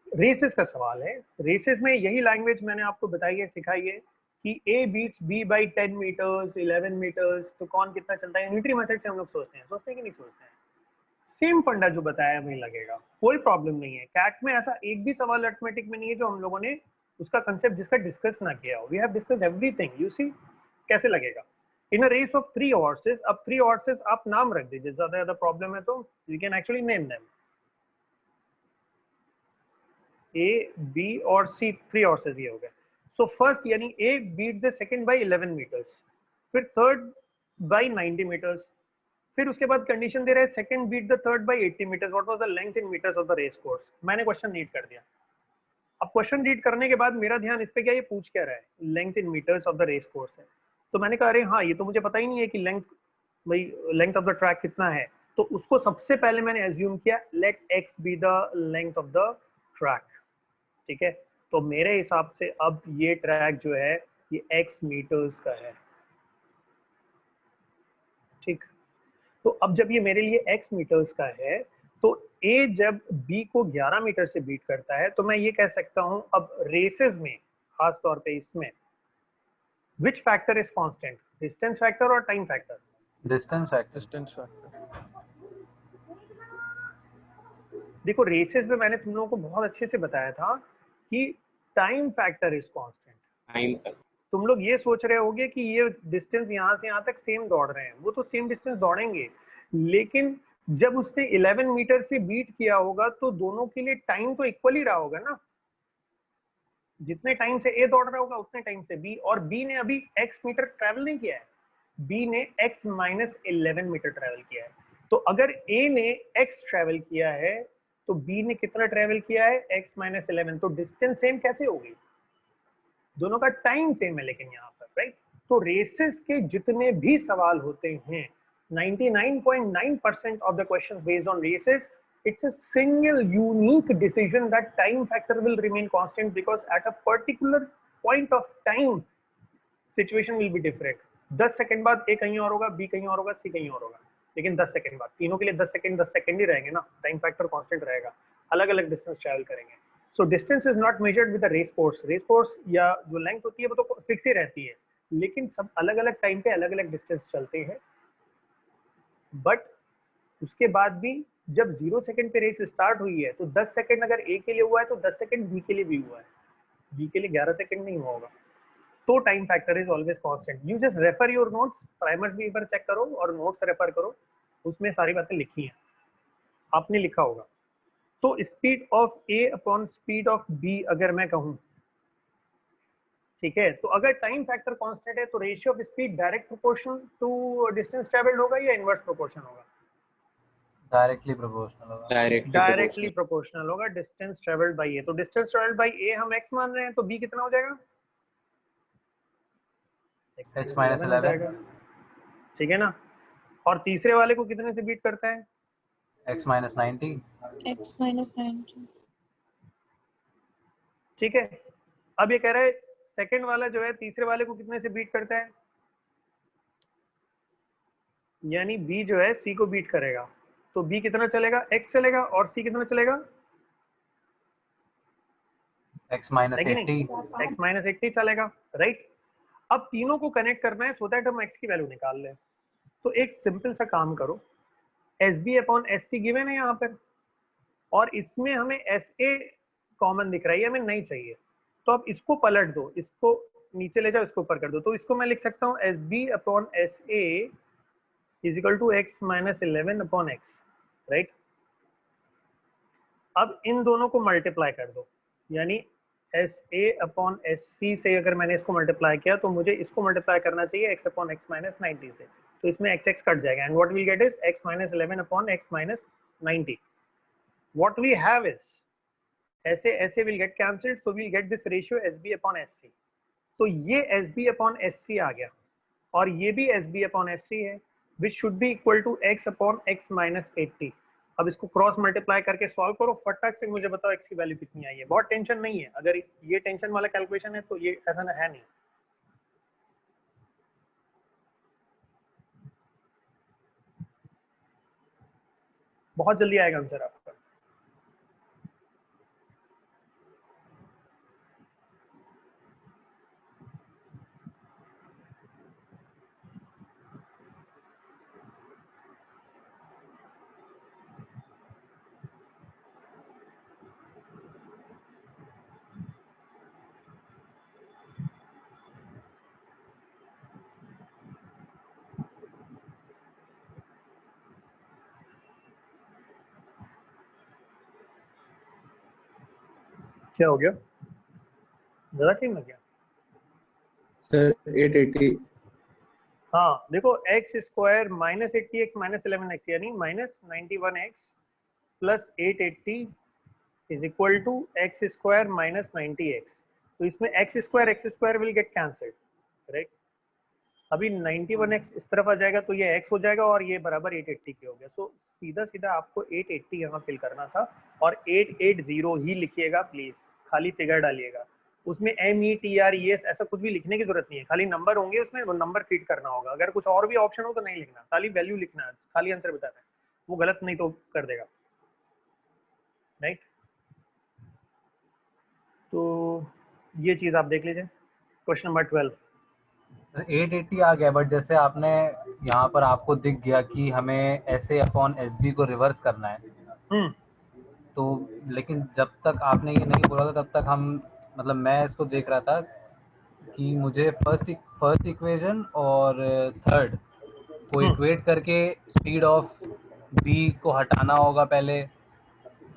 रेसेस का सवाल है। रेसेस में यही लैंग्वेज मैंने आपको बताई है, सिखाई है कि A beats B by 10 metres 11 metres, तो कौन कितना चलता है, न्यूट्री मेथड से हम लोग सोचते हैं कि नहीं सोचते हैं। सेम फंडा जो बताया वही लगेगा, कोई प्रॉब्लम नहीं है। कैट में ऐसा एक भी सवाल अरिथमेटिक में नहीं है जो हम लोगों ने उसका कंसेप्ट जिसका डिस्कस ना किया हो। We have discuss everything, you see कैसे लगेगा। In a race of 3 horses, अब 3 हॉर्सेस आप नाम रख दीजिए, ज्यादा प्रॉब्लम है तो you can actually name them. A B और सी, 3 हॉर्सेस ये हो गए। सो फर्स्ट यानी A beat the second by 11 meters, फिर थर्ड बाय 90 मीटर्स, फिर उसके बाद कंडीशन दे रहा है second beat the third by 80 meters, what was the length in metres of the race course. मैंने क्वेश्चन रीड कर दिया। अब क्वेश्चन रीड करने के बाद मेरा ध्यान इस पे क्या, ये पूछ क्या रहा है, length in metres of the race course है। तो मैंने कहा अरे हाँ, ये तो मुझे पता ही नहीं है कि लेंथ, भाई लेंथ ऑफ द ट्रैक कितना है। तो उसको सबसे पहले मैंने एज्यूम किया let x be the length of the track, ठीक है। तो मेरे हिसाब से अब ये ट्रैक जो है ये x मीटर्स का है, ठीक। तो अब जब ये मेरे लिए x मीटर्स का है, तो a जब b को 11 मीटर से बीट करता है, तो मैं ये कह सकता हूं अब रेसेस में, खास तौर पे इसमें, which factor is constant, distance factor और time factor? Distance factor. Distance factor. देखो रेसेस में मैंने तुम लोगों को बहुत अच्छे से बताया था कि time factor is constant. Time का तुम लोग ये सोच रहे होगे कि ये डिस्टेंस यहाँ से यहाँ तक सेम दौड़ रहे हैं, वो तो सेम डिस्टेंस दौड़ेंगे, लेकिन जब उसने 11 मीटर से बीट किया होगा तो दोनों के लिए टाइम तो इक्वल ही रहा होगा ना। जितने टाइम से ए दौड़ रहा होगा उतने टाइम से बी, और बी ने अभी एक्स मीटर ट्रेवल नहीं किया है, बी ने एक्स माइनस 11 मीटर ट्रेवल किया है। तो अगर ए ने एक्स ट्रेवल किया है तो बी ने कितना ट्रेवल किया है, एक्स माइनस 11। तो डिस्टेंस सेम कैसे होगी, दोनों का टाइम सेम है लेकिन यहाँ पर, राइट। तो रेसेस के जितने भी सवाल होते हैं, 99.9% of the questions based on races, it's a single unique decision that time factor will remain constant because at a particular point of time situation will be different। 10 second बाद ए कहीं और होगा, बी कहीं और होगा, सी कहीं और होगा, लेकिन 10 सेकंड बाद तीनों के लिए 10 सेकंड ही रहेंगे ना, टाइम फैक्टर कांस्टेंट रहेगा, अलग अलग डिस्टेंस ट्रैवल करेंगे। So distance is not measured with the race course. Race course या जो लेंथ होती है वो तो फिक्स ही रहती है, लेकिन सब अलग अलग टाइम पे अलग अलग डिस्टेंस चलते हैं। बट उसके बाद भी जब 0 सेकंड पे रेस स्टार्ट हुई है तो 10 सेकंड अगर ए के लिए हुआ है तो 10 सेकंड बी के लिए भी हुआ है, बी के लिए 11 सेकंड नहीं हुआ होगा। तो time factor is always constant. You just refer your notes, primers भी एक बार चेक करो और नोट्स रेफर करो, उसमें सारी बातें लिखी हैं, आपने लिखा होगा। तो speed of A upon speed of B अगर मैं कहूं, ठीक है, तो अगर टाइम फैक्टर कांस्टेंट है तो ratio of speed direct proportional to distance travelled होगा या इनवर्स प्रोपोर्शन होगा? डायरेक्टली प्रोपोर्शनल होगा। डायरेक्टली प्रोपोर्शनल होगा, डिस्टेंस ट्रेवल्ड बाय ए। तो डिस्टेंस ट्रेवल्ड बाय ए हम x मान रहे हैं, तो b कितना हो जाएगा, x माइनस 11, ठीक है ना। और तीसरे वाले को कितने से बीट करता है, x माइनस 90, x minus 90। ठीक है। अब ये कह रहा है सेकंड वाला जो है तीसरे वाले को कितने से बीट करता है, यानी b जो है c को बीट करेगा। तो b कितना चलेगा, x चलेगा, और c कितना चलेगा, x माइनस है कि नहीं, 80, x माइनस 80 चलेगा, राइट। अब तीनों को कनेक्ट करना है सो दैट हम x की वैल्यू निकाल लें। तो एक सिंपल सा काम करो, S B upon S C given है यहाँ पर, और इसमें हमें एस ए कॉमन दिख रहा है, हमें नहीं चाहिए, तो अब इसको पलट दो, इसको नीचे ले जाओ, इसको ऊपर कर दो। तो इसको मैं लिख सकता हूँ S B upon S A is equal to x minus 11 upon x, right. अब इन दोनों को मल्टीप्लाई कर दो, यानी S A upon S C से अगर मैंने इसको मल्टीप्लाई किया तो मुझे इसको मल्टीप्लाई करना चाहिए एक्स अपॉन एक्स माइनस 90 से, तो इसमें एक्स एक्स कट जाएगा, and what we get is x minus 11 upon x minus 90। What we have is ऐसे ऐसे will get cancelled, so we'll get this ratio S B upon S C. तो ये S B upon S C आ गया, और ये भी S B upon S C है, which should be equal to x upon x minus 80। अब इसको क्रॉस मल्टीप्लाई करके सॉल्व करो, फटाक से मुझे बताओ एक्स की वैल्यू कितनी आई है। बहुत टेंशन नहीं है, अगर ये टेंशन वाला कैलकुलेशन है तो ये ऐसा है नहीं। बहुत जल्दी आएगा आंसर आपका। क्या हो गया, ज्यादा टाइम लग गया? सर 880 हाँ देखो, x square minus 80x minus 11x यानी minus 91x plus 880 is equal to x square minus 90x। तो इसमें x square will get cancelled, right. अभी 91x इस तरफ आ जाएगा तो ये x हो जाएगा और ये बराबर 880 के हो गया। सो सीधा सीधा आपको 880 यहाँ फिल करना था और 880 ही लिखिएगा प्लीज, खाली फिगर डालिएगा। उसमें METRES ऐसा कुछ भी लिखने की जरूरत नहीं है, खाली नंबर होंगे उसमें, वो नंबर फीड करना होगा। अगर कुछ और भी ऑप्शन हो तो नहीं लिखना, खाली वैल्यू लिखना है, खाली आंसर बताना है, वो गलत नहीं तो कर देगा, राइट। तो ये चीज आप देख लीजिए। Question number 12। 880 आ गया, बट जैसे आपने यहाँ पर आपको दिख गया कि हमें SA अपॉन SB को रिवर्स करना है, तो लेकिन जब तक आपने ये नहीं बोला था तब तक हम मतलब मैं इसको देख रहा था कि मुझे फर्स्ट इक्वेशन और थर्ड को इक्वेट करके स्पीड ऑफ B को हटाना होगा पहले,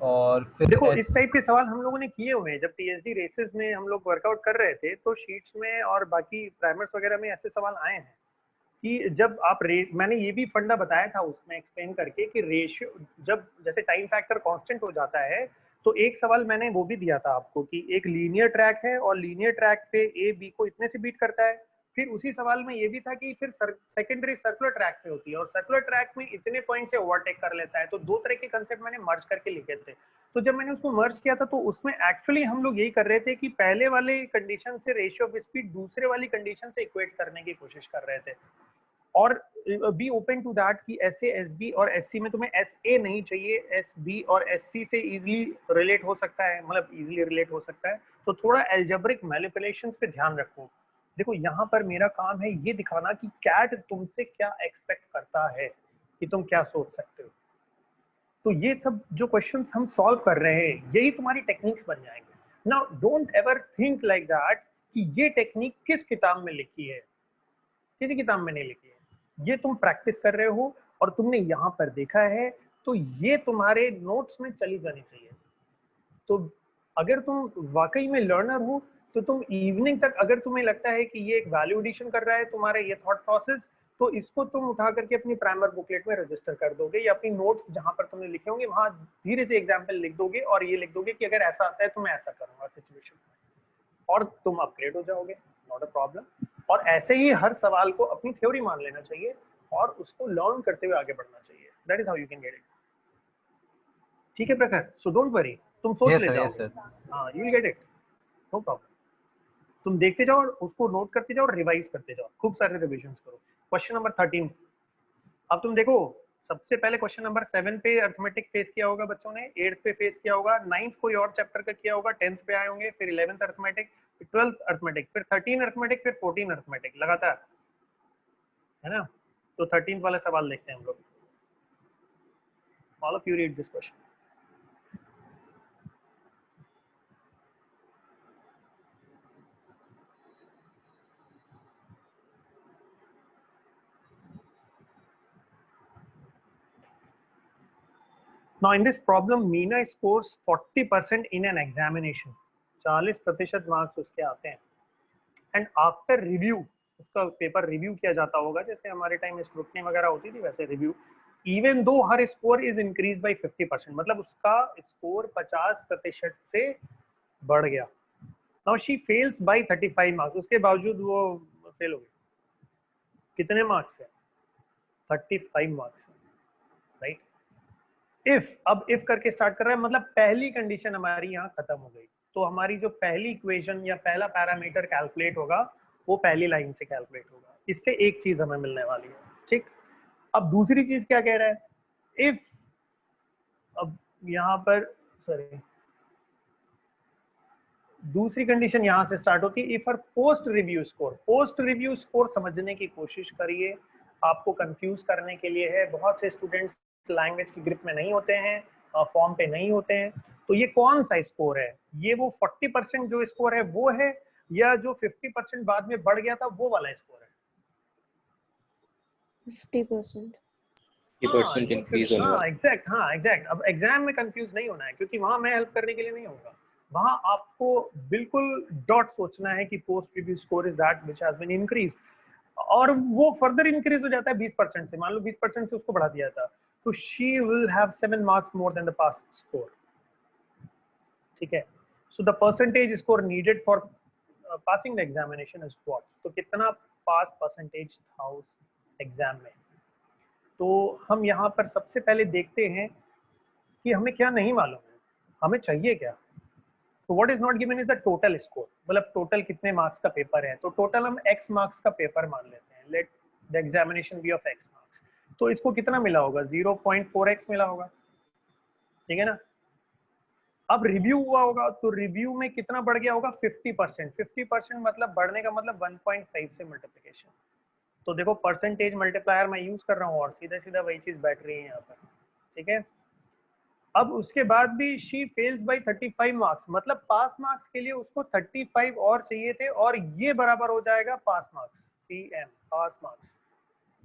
और फिर देखो इस टाइप के सवाल हम लोगों ने किए हुए हैं जब TSD रेसेस में हम लोग वर्कआउट कर रहे थे, तो शीट्स में और बाकी प्राइमर्स वगैरह में ऐसे सवाल आए हैं कि जब आप मैंने ये भी फंडा बताया था उसमें एक्सप्लेन करके कि रेशियो जब जैसे टाइम फैक्टर कांस्टेंट हो जाता है, तो एक सवाल मैंने वो भी दिया था आपको कि एक लीनियर ट्रैक है और लीनियर ट्रैक पे A B को इतने से बीट करता है। फिर उसी सवाल में ये भी था कि फिर सेकेंडरी सर्कुलर ट्रैक पे होती है और सर्कुलर ट्रैक में इतने पॉइंट से ओवरटेक कर लेता है। तो दो तरह के कंसेप्ट मैंने मर्ज करके लिखे थे। तो जब मैंने उसको मर्ज किया था तो उसमें एक्चुअली हम लोग यही कर रहे थे कि पहले वाले कंडीशन से रेशियो ऑफ स्पीड दूसरे वाली कंडीशन से इक्वेट करने की कोशिश कर रहे थे। और बी ओपन टू दैट कि SA SB और SC में तुम्हें SA नहीं चाहिए, SB और SC से इजीली रिलेट हो सकता है, मतलब इजीली रिलेट हो सकता है। तो थोड़ा एल्जेब्रिक मैनिपुलेशंस पे ध्यान रखो। देखो यहाँ पर मेरा काम है ये दिखाना कि कैट तुमसे क्या एक्सपेक्ट करता है, कि तुम क्या सोच सकते हो। तो ये सब जो क्वेश्चंस हम सॉल्व कर रहे हैं यही तुम्हारी टेक्निक्स बन जाएंगे। Now don't ever think like that कि ये टेक्निक किस किताब में लिखी है, किसी किताब में नहीं लिखी है, ये तुम प्रैक्टिस कर रहे हो और तुमने यहाँ पर देखा है, तो ये तुम्हारे नोट्स में चली जानी चाहिए। तो अगर तुम वाकई में लर्नर हो तो तुम इवनिंग तक, अगर तुम्हें लगता है कि ये एक वैल्यू एडिशन कर रहा है तुम्हारे ये थॉट प्रोसेस, तो इसको तुम उठा करके अपनी प्राइमर बुकलेट में रजिस्टर कर दोगे या अपनी नोट्स जहां पर तुमने लिखे होंगे वहां धीरे से एग्जाम्पल लिख दोगे और ये लिख दोगे कि अगर ऐसा आता है तो मैं ऐसा करूंगा सिचुएशन में, और तुम अपग्रेड हो जाओगे, नॉट अ प्रॉब्लम। और ऐसे ही हर सवाल को अपनी थ्योरी मान लेना चाहिए और उसको लर्न करते हुए आगे बढ़ना चाहिए। That is how you can get it. ठीक है प्रखर, सो डोंट वरी, तुम सोच ले जाओगे, हाँ you will get it, no problem. तुम देखते जाओ और उसको नोट करते जाओ और रिवाइज करते जाओ, खूब सारे रिविजन करो। Question number 13। अब तुम देखो, सबसे पहले क्वेश्चन नंबर 7 पे अर्थमेटिक फेस किया होगा बच्चों ने, 8th पे फेस किया होगा, 9th कोई और चैप्टर का किया होगा, 10th पे आए होंगे, फिर 11th अर्थमेटिक, फिर 12th अर्थमेटिक, फिर 13 अर्थमेटिक, फिर 14 अर्थमेटिक, लगातार, है ना। तो 13th वाला सवाल देखते हैं हम लोग। All of you read this question. Now in this problem, Meena scores 40% in an examination. 40% marks उसके आते हैं। एंड आफ्टर रिव्यू, उसका पेपर रिव्यू किया जाता होगा जैसे हमारे टाइम स्क्रूटनी वगैरह होती थी वैसे review. Even though her score is increase by 50%, मतलब उसका स्कोर 50% से बढ़ गया। Now she fails by 35 marks, उसके बावजूद वो फेल हो गई। कितने मार्क्स है? 35 मार्क्स, राइट। इफ, अब इफ करके स्टार्ट कर रहा है, मतलब पहली कंडीशन हमारी यहाँ खत्म हो गई। तो हमारी जो पहली इक्वेशन या पहला पैरामीटर कैलकुलेट होगा वो पहली लाइन से कैलकुलेट होगा। इससे एक चीज हमें मिलने वाली है, ठीक। अब दूसरी चीज क्या कह रहा है? इफ, अब यहाँ पर सॉरी, दूसरी कंडीशन यहां से स्टार्ट होती है, if her post review score. Post review score समझने की कोशिश करिए, आपको कंफ्यूज करने के लिए है। बहुत से स्टूडेंट्स लैंग्वेज की ग्रिप में नहीं होते हैं, फॉर्म पे नहीं होते हैं। तो ये कौन सा स्कोर है? ये वो 40% जो स्कोर है वो है, या जो 50% बाद में बढ़ गया था वो वाला स्कोर है? 50%। 50% इंक्रीज होने वाला। एग्जैक्ट, हाँ एग्जैक्ट। अब एग्जाम में कंफ्यूज नहीं होना है क्योंकि वहां मैं हेल्प करने के लिए नहीं होगा, वहां आपको बिल्कुल डॉट सोचना है कि post review score is that which has been increase, और वो फर्दर इंक्रीज हो जाता है 20% से, मान लो 20% से उसको बढ़ा दिया था, तो she will have 7 marks more than the pass score. ठीक है, so the percentage score needed for passing the examination is what, तो कितना पास परसेंटेज था उस एग्जाम में। तो हम यहाँ पर सबसे पहले देखते हैं कि हमें क्या नहीं मालूम है, हमें चाहिए क्या। तो what is not given is the total score, मतलब टोटल कितने मार्क्स का पेपर है, तो टोटल हम x मार्क्स का पेपर मान लेते हैं, let the examination be of x marks. तो इसको कितना मिला होगा, 0.4x मिला होगा, ठीक है ना। अब रिव्यू हुआ होगा, तो रिव्यू में कितना बढ़ गया होगा, 50%। 50% मतलब बढ़ने का मतलब 1.5 से मल्टीप्लिकेशन। तो देखो परसेंटेज मल्टीप्लायर मैं यूज कर रहा हूँ और सीधा सीधा वही चीज बैठ रही है यहाँ पर, ठीक है। अब उसके बाद भी शी फेल्स बाय 35 मार्क्स, मतलब पास मार्क्स के लिए उसको 35 और चाहिए थे, और ये बराबर हो जाएगा pass marks, PM pass marks,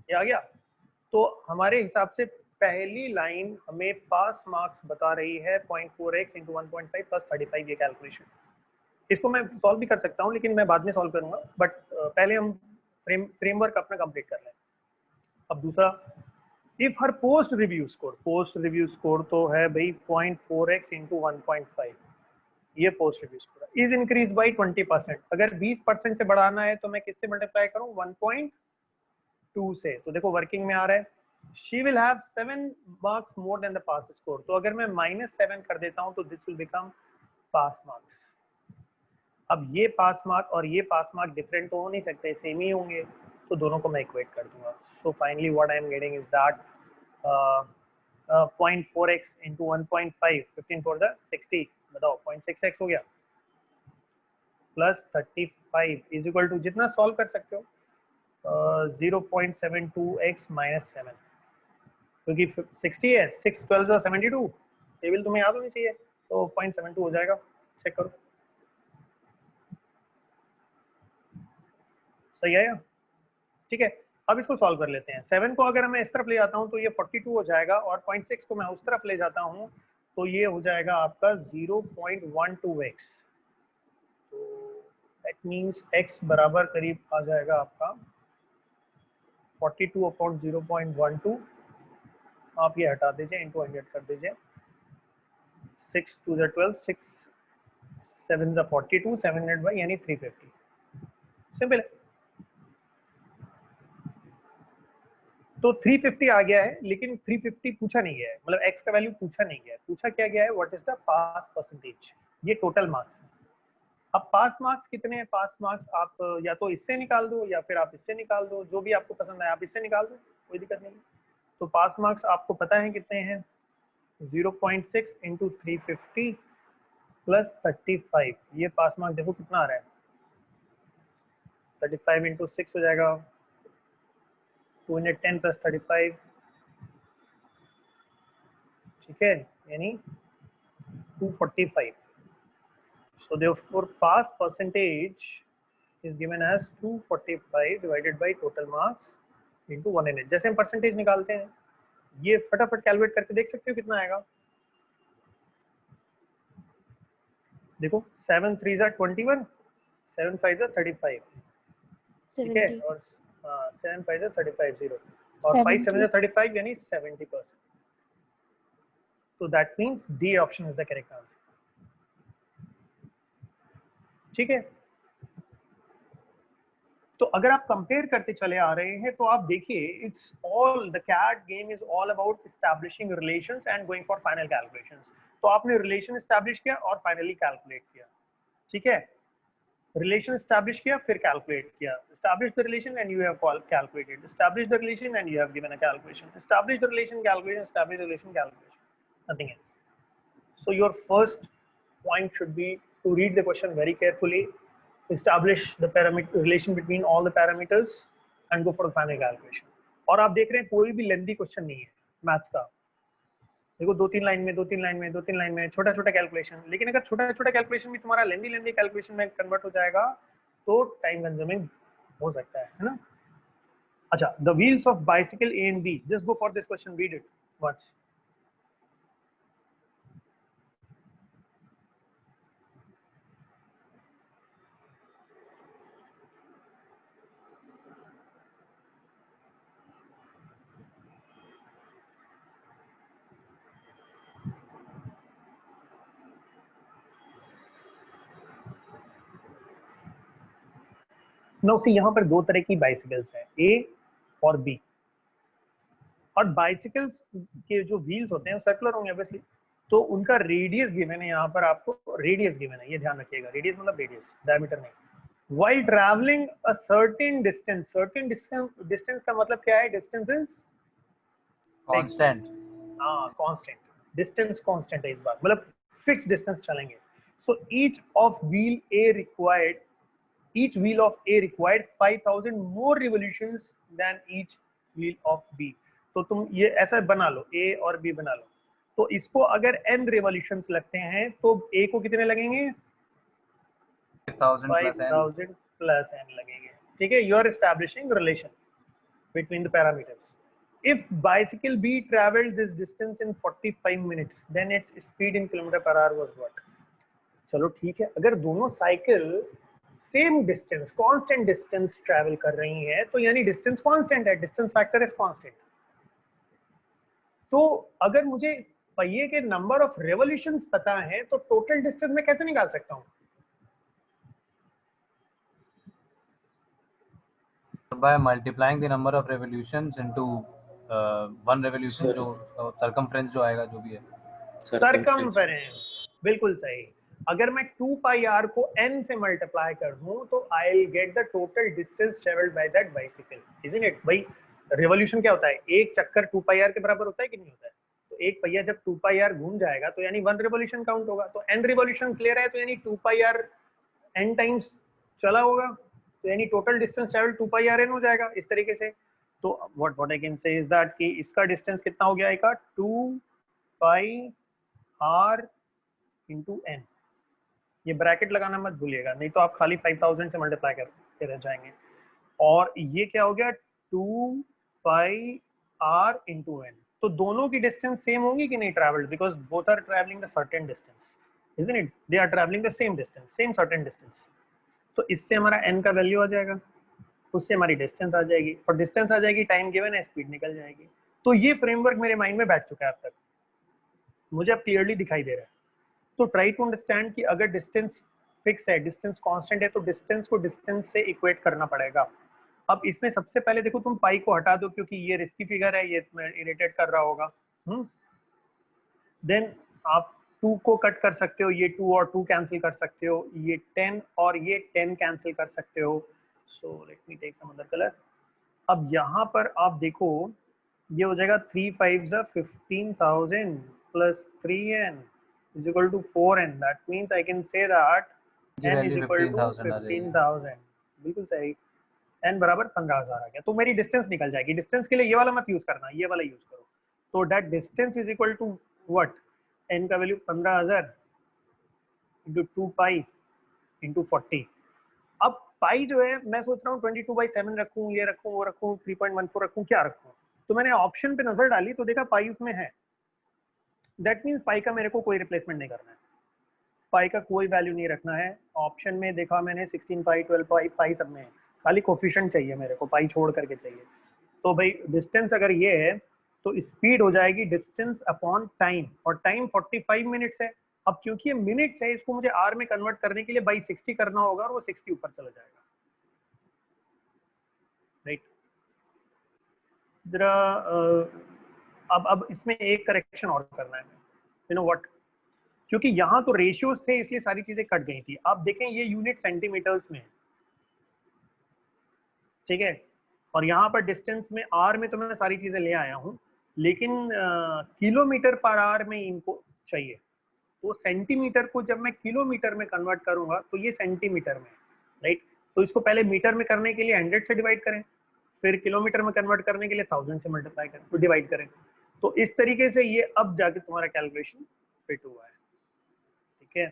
ये आ गया। तो हमारे हिसाब से पहली लाइन हमें पास मार्क्स बता रही है 0.4x इंटू 1.5 प्लस 35, ये कैलकुलेशन। इसको मैं सॉल्व भी कर सकता हूँ, लेकिन मैं बाद में सॉल्व करूंगा, बट पहले हम फ्रेमवर्क अपना कंप्लीट कर लें। अब दूसरा, if her post review score तो है भाई 0.4x इंटू 1.5, ये post review score is increase by 20%। अगर 20% से बढ़ाना है तो मैं किससे मल्टीप्लाई करूं, 1.2 से। तो देखो वर्किंग में आ रहा है, she will have 7 marks more than the pass score. तो अगर मैं -7 कर देता हूं तो this will become pass marks. अब ये पास मार्क और ये पास मार्क डिफरेंट तो हो नहीं सकते, सेम ही होंगे, तो दोनों को मैं इक्वेट कर दूंगा। So finally what I am getting is that 0.4x into 1.5, 15 for the 60, बताओ 0.6x हो गया, प्लस 35 इज इक्वल टू, जितना सॉल्व कर सकते हो, 0.72x माइनस 7, क्योंकि 60 है, 6 12 72, टेबल तुम्हें याद होनी चाहिए, तो 0.72 हो जाएगा, चेक करो, सही आया। ठीक है, अब इसको सॉल्व कर लेते हैं। 7 को अगर मैं इस तरफ ले जाता हूँ तो ये 42 हो जाएगा, और 0.6 को मैं उस तरफ ले जाता हूँ तो ये हो जाएगा आपका 0.12x। तो दैट मीन्स x बराबर करीब आ जाएगा आपका 42 अपॉन 0.12, आप ये हटा दीजिए, इंटू 100 कर दीजिए, 6 2 12, 6 7 42, 700 बाई यानी 350, सिंपल है। तो 350 आ गया है, लेकिन 350 पूछा नहीं गया है, मतलब x का वैल्यू पूछा नहीं गया है, पूछा क्या गया है, what is the pass percentage, ये टोटल मार्क्स है। अब पास मार्क्स कितने हैं, पास मार्क्स आप या तो इससे निकाल दो या फिर आप इससे निकाल दो, जो भी आपको पसंद है आप इससे निकाल दो, कोई दिक्कत नहीं। तो पास मार्क्स आपको पता है कितने हैं, 0.6 इंटू 350 प्लस 35, ये पास मार्क्स देखो कितना आ रहा है, 35 इंटू 6 हो जाएगा 210 प्लस 35, ठीक है, यानी 245. So therefore pass percentage is given as 245 divided by total marks into 100. जैसे हम परसेंटेज निकालते हैं, ये फटाफट कैलकुलेट करके देख सकते हो कितना आएगा। देखो 7 3 जा 21, 7 5 जा 35, ठीक है, 70. और 7 5 जा 35 0, और 5 7 जा 35 यानी 70%। तो that means D option is the correct answer, ठीक है। तो अगर आप कंपेयर करते चले आ रहे हैं तो आप देखिए, it's all the CAT game is all about establishing relations and going for final calculations. तो आपने रिलेशन एस्टैब्लिश किया और फाइनली कैलकुलेट किया, ठीक है, रिलेशन एस्टैब्लिश किया फिर कैलकुलेट किया, establish the relation and you have calculated, establish the relation and you have given a calculation, establish the relation calculation, establish the relation calculation, nothing else. So your first point should be to read the question very carefully, establish the parameter relation between all the parameters and go for the final calculation. और आप देख रहे हैं कोई भी lengthy question नहीं है maths का, देखो 2-3 लाइन में 2-3 लाइन में 2-3 लाइन में छोटा छोटा कैलकुलेशन, लेकिन अगर छोटा छोटा कैलकुलेशन भी तुम्हारा लेंथी कैलकुलेशन में कन्वर्ट हो जाएगा तो टाइम कंज्यूमिंग हो सकता है ना। अच्छा, the wheels of bicycle A and B, just go for this question, read it once. Now see यहाँ पर दो तरह की बाइसिकल्स हैं, ए और बी। और बाइसिकल्स के जो व्हील्स होते हैं वो सर्कुलर होंगे ऑब्वियसली, तो उनका रेडियस गिवन है यहाँ पर, आपको रेडियस गिवन है, ये ध्यान रखिएगा, रेडियस मतलब रेडियस, डायमीटर नहीं। While traveling a certain distance का मतलब क्या है? Distance is constant. हाँ कांस्टेंट, डिस्टेंस कांस्टेंट है इस बार, मतलब फिक्स डिस्टेंस चलेंगे। So each wheel of A required 5000 more revolutions than each wheel of B। तो तुम ये ऐसा बना लो, A और B बना लो, तो इसको अगर n रिवॉल्यूशंस लगते हैं तो A को कितने लगेंगे? 5000 plus n लगेंगे, ठीक है। You are establishing relation between the parameters. If bicycle B traveled this distance in 45 minutes, then its speed in kilometer per hour was what? चलो ठीक है, अगर दोनों cycle same distance, constant distance travel कर रही है तो यानी डिस्टेंस कांस्टेंट है, डिस्टेंस फैक्टर इज कांस्टेंट। तो अगर मुझे पहिए के नंबर ऑफ रेवोल्यूशंस पता है तो टोटल डिस्टेंस मैं कैसे निकाल सकता हूँ? by multiplying the number of revolutions into one revolution, जो circumference जो आएगा जो भी है, circumference, बिल्कुल सही। अगर मैं 2 पाई r को n से मल्टीप्लाई कर दूं तो I will get the total distance travelled by that bicycle, isn't it? भाई रिवॉल्यूशन क्या होता है? एक चक्कर 2 पाई r के बराबर होता है कि नहीं होता है? तो एक पहिया जब 2 पाई r घूम जाएगा तो यानी 1 रिवॉल्यूशन काउंट होगा, तो n रिवॉल्यूशंस ले रहा है तो यानी 2 पाई r n टाइम्स चला होगा, तो यानी टोटल डिस्टेंस ट्रेवल 2 पाई r n हो जाएगा इस तरीके से। तो what I can say is that कि इसका डिस्टेंस कितना हो गया आएगा? 2 पाई r इंटू n। ये ब्रैकेट लगाना मत भूलिएगा, नहीं तो आप खाली 5000 से मल्टीप्लाई करके रह जाएंगे। और ये क्या हो गया? 2 पाई r इंटू n। तो दोनों की डिस्टेंस सेम होंगी कि नहीं travelled, because both are travelling the certain distance, isn't it? They are travelling the same distance, same certain distance. तो इससे हमारा n का वैल्यू आ जाएगा, उससे हमारी डिस्टेंस आ जाएगी, और डिस्टेंस आ जाएगी, टाइम गिवन है, स्पीड निकल जाएगी। तो ये फ्रेमवर्क मेरे माइंड में बैठ चुका है अब तक, मुझे अब क्लियरली दिखाई दे रहा है। तो ट्राई टू अंडरस्टैंड कि अगर डिस्टेंस फिक्स है, डिस्टेंस कांस्टेंट है, तो डिस्टेंस को डिस्टेंस से इक्वेट करना पड़ेगा। अब इसमें सबसे पहले देखो, तुम पाई को हटा दो क्योंकि ये रिस्की फिगर है, ये इरिटेट कर रहा होगा। देन आप 2 को कट कर सकते हो, ये 2 और 2 कैंसिल कर सकते हो, ये 10 और ये 10 कैंसिल कर सकते हो। So let me take some other colour. अब यहाँ पर आप देखो, ये हो जाएगा 3 5 15,000 plus 3n is equal to 4n। That means I can say that n is equal to 15,000। बिल्कुल सही, n बराबर 15,000 आ गया। तो मेरी डिस्टेंस निकल जाएगी। डिस्टेंस के लिए ये वाला मत यूज करना, ये वाला यूज करो। तो that distance is equal to what? n का वैल्यू 15,000 इंटू 2 पाई इंटू 40। अब पाई जो है मैं सोच रहा हूँ 22/7 रखूँ, ये रखूँ, वो रखूँ, 3.14 रखूँ, क्या रखूँ? तो मैंने ऑप्शन पे नजर डाली तो देखा पाई उसमें है। दैट मीन्स पाई का मेरे को कोई रिप्लेसमेंट नहीं करना है, पाई का कोई वैल्यू नहीं रखना है। ऑप्शन में देखा मैंने 16 पाई, 12 पाई, पाई सब में है, खाली कोफिशिएंट चाहिए मेरे को, पाई छोड़ करके चाहिए। तो भाई डिस्टेंस अगर ये है तो स्पीड हो जाएगी डिस्टेंस अपॉन टाइम, और टाइम 45 मिनट्स है। अब क्योंकि ये मिनट्स है, इसको मुझे आर में कन्वर्ट करने के लिए बाई 60 करना होगा, और वो 60 ऊपर चला जाएगा, राइट? जरा अब इसमें एक करेक्शन और करना है, यू नो व्हाट, क्योंकि यहाँ तो रेशियोज थे इसलिए सारी चीजें कट गई थी। आप देखें ये यूनिट सेंटीमीटर्स में है, ठीक है, और यहाँ पर डिस्टेंस में आर में तो मैं सारी चीजें ले आया हूँ, लेकिन किलोमीटर पर आवर में इनको चाहिए। तो सेंटीमीटर को जब मैं किलोमीटर में कन्वर्ट करूंगा तो ये सेंटीमीटर में, राइट? तो इसको पहले मीटर में करने के लिए 100 से डिवाइड करें, फिर किलोमीटर में कन्वर्ट करने के लिए 1000 से मल्टीप्लाई करें, तो डिवाइड करें। तो इस तरीके से ये अब जाके तुम्हारा कैलकुलेशन फिट हुआ है, ठीक है?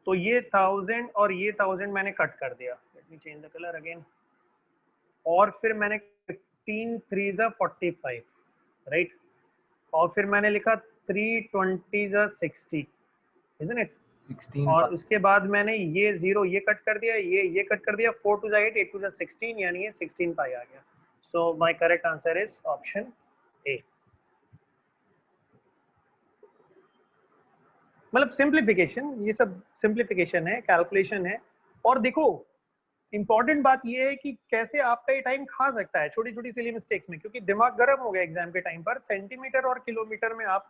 तो ये 1000 और ये 1000 मैंने कट कर दिया। Let me change the colour again. और फिर मैंने 15 3 45, राइट? और फिर मैंने लिखा 320 60, isn't it? 16 और उसके बाद मैंने ये 0 ये कट कर दिया, ये कट कर दिया, 4 2 8 8 2 16, यानी ये 16 पाई आ गया। So my correct answer is option A. मतलब सिंप्लीफिकेशन, ये सब सिंप्लीफिकेशन है, कैलकुलेशन है। और देखो इंपॉर्टेंट बात ये है कि कैसे आपका ये टाइम खा सकता है छोटी छोटी सिली मिस्टेक्स में, क्योंकि दिमाग गर्म हो गया एग्जाम के टाइम पर। सेंटीमीटर और किलोमीटर में आप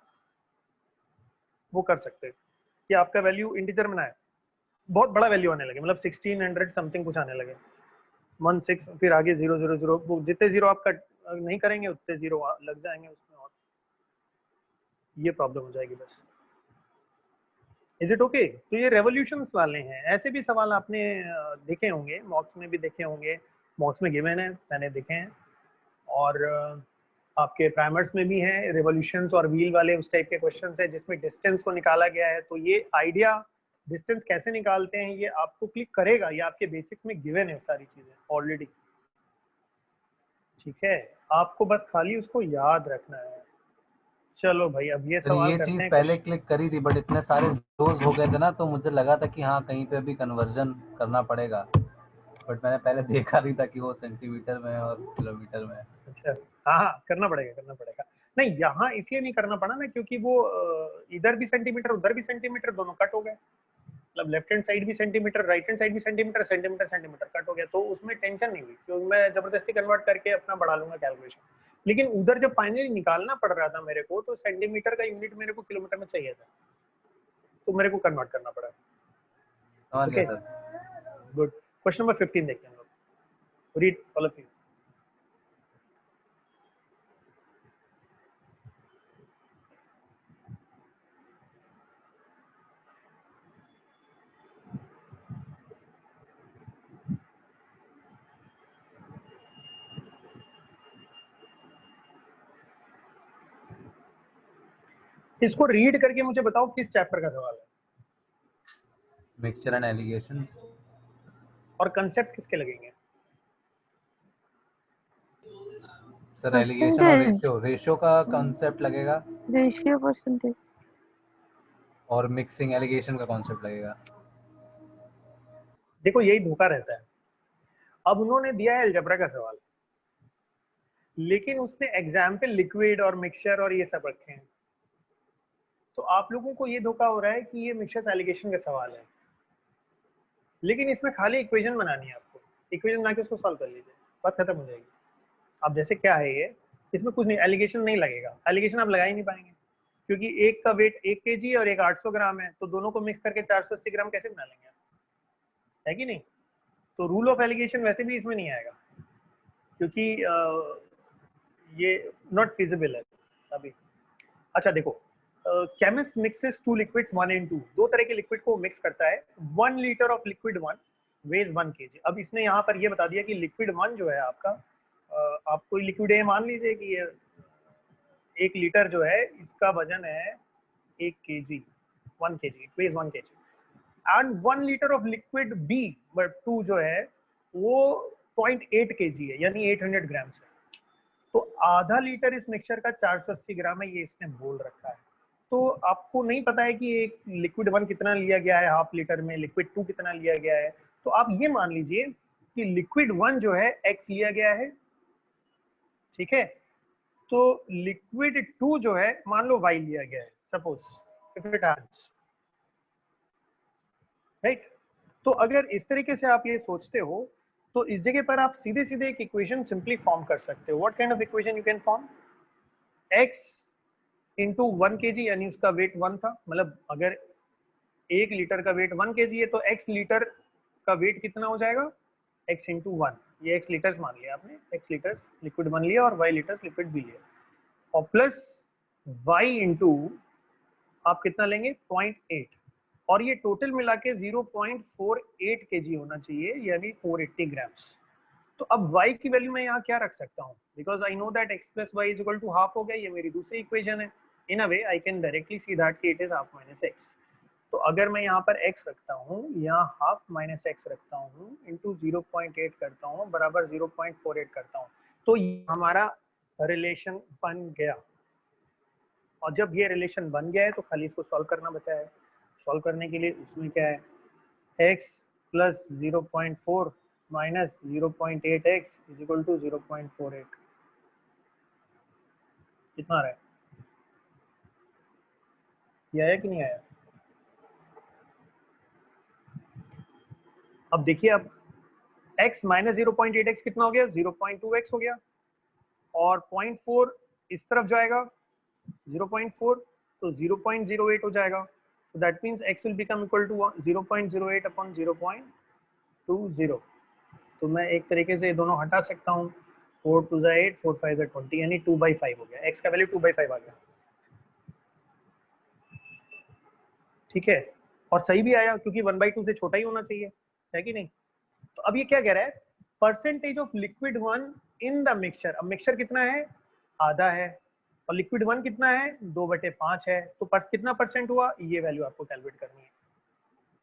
वो कर सकते हैं कि आपका वैल्यू इंटीजर में ना है, बहुत बड़ा वैल्यू आने लगे, मतलब 1600 समथिंग कुछ आने लगे, 16 फिर आगे 000, वो जितने जीरो आप कट नहीं करेंगे उतने जीरो लग जाएंगे उसमें, और ये प्रॉब्लम हो जाएगी बस। Is it okay? तो ये रेवोल्यूशंस वाले हैं। ऐसे भी सवाल आपने देखे होंगे, मॉक्स में भी देखे होंगे, मॉक्स में गिवन है, मैंने देखे हैं, और आपके प्राइमर्स में भी हैं रेवोल्यूशंस और व्हील वाले उस टाइप के क्वेश्चंस है जिसमें डिस्टेंस को निकाला गया है। तो ये आइडिया डिस्टेंस कैसे निकालते हैं ये आपको क्लिक करेगा, ये आपके बेसिक्स में गिवन है सारी चीजें ऑलरेडी, ठीक है? आपको बस खाली उसको याद रखना है। चलो भाई अब ये सवाल ये करते चीज हैं। पहले क्लिक करी थी बट इतने सारे जीरोस हो गए थे ना, तो मुझे लगा था कि हाँ कहीं पे भी कन्वर्जन करना पड़ेगा, बट मैंने पहले देखा नहीं था कि वो सेंटीमीटर में और किलोमीटर में। अच्छा, हाँ हाँ करना पड़ेगा, करना पड़ेगा। नहीं यहाँ इसलिए नहीं करना पड़ा ना क्योंकि वो इधर भी सेंटीमीटर उधर भी सेंटीमीटर दोनों कट हो गए, मतलब लेफ्ट हैंड साइड भी सेंटीमीटर राइट हैंड साइड भी सेंटीमीटर, सेंटीमीटर सेंटीमीटर कट हो गया, तो उसमें टेंशन नहीं हुई क्योंकि मैं जबरदस्ती कन्वर्ट करके अपना बढ़ा लूंगा कैलकुलेशन। लेकिन उधर जब फाइनली निकालना पड़ रहा था मेरे को, तो सेंटीमीटर का यूनिट मेरे को किलोमीटर में चाहिए था, तो मेरे को कन्वर्ट करना पड़ा। समझ गया okay sir. Good. Question number 15 देखते हैं हम लोग, रीड ऑल ऑफ यू। इसको रीड करके मुझे बताओ किस चैप्टर का सवाल है मिक्सचर एंड एलिगेशन। और कंसेप्ट किसके लगेंगे? सर एलिगेशन और रेशियो, रेशियो का कॉन्सेप्ट लगेगा, रेशियो परसेंटेज, और मिक्सिंग एलिगेशन का कॉन्सेप्ट लगेगा। देखो यही धोखा रहता है। अब उन्होंने दिया है अलजेब्रा का सवाल, लेकिन उसने एग्जाम्पल लिक्विड और मिक्सचर और ये सब रखे हैं, तो आप लोगों को ये धोखा हो रहा है कि ये मिक्सचर एलिगेशन का सवाल है, लेकिन इसमें खाली इक्वेशन बनानी है आपको, इक्वेशन बना के उसको सॉल्व कर लीजिए, बात खत्म हो जाएगी। अब जैसे क्या है ये, इसमें कुछ नहीं, एलिगेशन नहीं लगेगा, एलिगेशन आप लगा ही नहीं पाएंगे क्योंकि एक का वेट 1 kg और एक 800 ग्राम है, तो दोनों को मिक्स करके 480 ग्राम कैसे बना लेंगे आप, है कि नहीं? तो रूल ऑफ एलिगेशन वैसे भी इसमें नहीं आएगा क्योंकि ये नॉट फिजिबल है अभी। अच्छा देखो, chemist mixes two liquids 1 and 2, दो तरह के लिक्विड को मिक्स करता है। 1 litre of liquid 1 weighs 1 kg। अब इसने यहाँ पर ये बता दिया कि लिक्विड 1 जो है आपका, आप कोई लिक्विड है मान लीजिए कि ये 1 लीटर जो है इसका वजन है 1 kg, 1 kg, weighs 1 kg, and 1 litre of liquid be but 2 जो है वो 0.8 kg है, यानी 800 ग्राम है। तो आधा लीटर इस मिक्सचर का 480 ग्राम है, ये इसने बोल रखा है। तो आपको नहीं पता है कि एक लिक्विड 1 कितना लिया गया है हाफ लीटर में, लिक्विड 2 कितना लिया गया है, तो आप ये मान लीजिए कि लिक्विड 1 जो है x लिया गया है, ठीक है? तो लिक्विड 2 जो है मान लो y लिया गया है, suppose if it has, right? तो अगर इस तरीके से आप ये सोचते हो तो इस जगह पर आप सीधे सीधे एक इक्वेशन सिंपली फॉर्म कर सकते हो। What kind of equation you can form? x into 1 kg, यानी उसका वेट 1 था, मतलब अगर 1 लीटर का वेट 1 kg है तो x लीटर का वेट कितना हो जाएगा? x इंटू 1, ये x लीटर्स मान लिया आपने, x लीटर्स लिक्विड 1 लिया और y लीटर्स लिक्विड बी लिया, और प्लस y इंटू आप कितना लेंगे? 0.8, और ये टोटल मिला के 0.48 kg होना चाहिए, यानी 480 ग्राम्स। तो अब y की वैल्यू मैं यहाँ क्या रख सकता हूँ? Because I know that x plus y is equal to half हो गया, ये मेरी दूसरी इक्वेशन है। In a way I can directly see that कि it is half minus x। तो अगर मैं यहाँ पर x रखता हूँ, यहाँ हाफ माइनस x रखता हूँ, इंटू 0.8 करता हूँ, बराबर 0.48 करता हूँ, तो हमारा रिलेशन बन गया। और जब ये रिलेशन बन गया है तो खाली इसको सॉल्व करना बचा है। सॉल्व करने के लिए उसमें क्या है, x plus 0.4 minus 0.8x is equal to 0.48, कितना आ रहा है? ये आया कि नहीं आया? अब देखिए, अब x माइनस 0.8x कितना हो गया, 0.2x हो गया, और 0.4 इस तरफ जाएगा 0.4, तो 0.08 हो जाएगा। तो that means x will become equal to 0.08 upon 0.20। तो मैं एक तरीके से दोनों हटा सकता हूँ, 4 2 8, 4 5 20, यानी 2/5 हो गया, x का वैल्यू 2/5 आ गया। ठीक है, और सही भी आया क्योंकि 1/2 से छोटा ही होना चाहिए, है कि नहीं। तो अब ये क्या कह रहा है, percentage of liquid 1 in the mixture. अब मिक्सचर कितना है, आधा है, और लिक्विड 1 कितना है, 2/5 है, तो कितना परसेंट हुआ, ये वैल्यू आपको कैलकुलेट करनी है।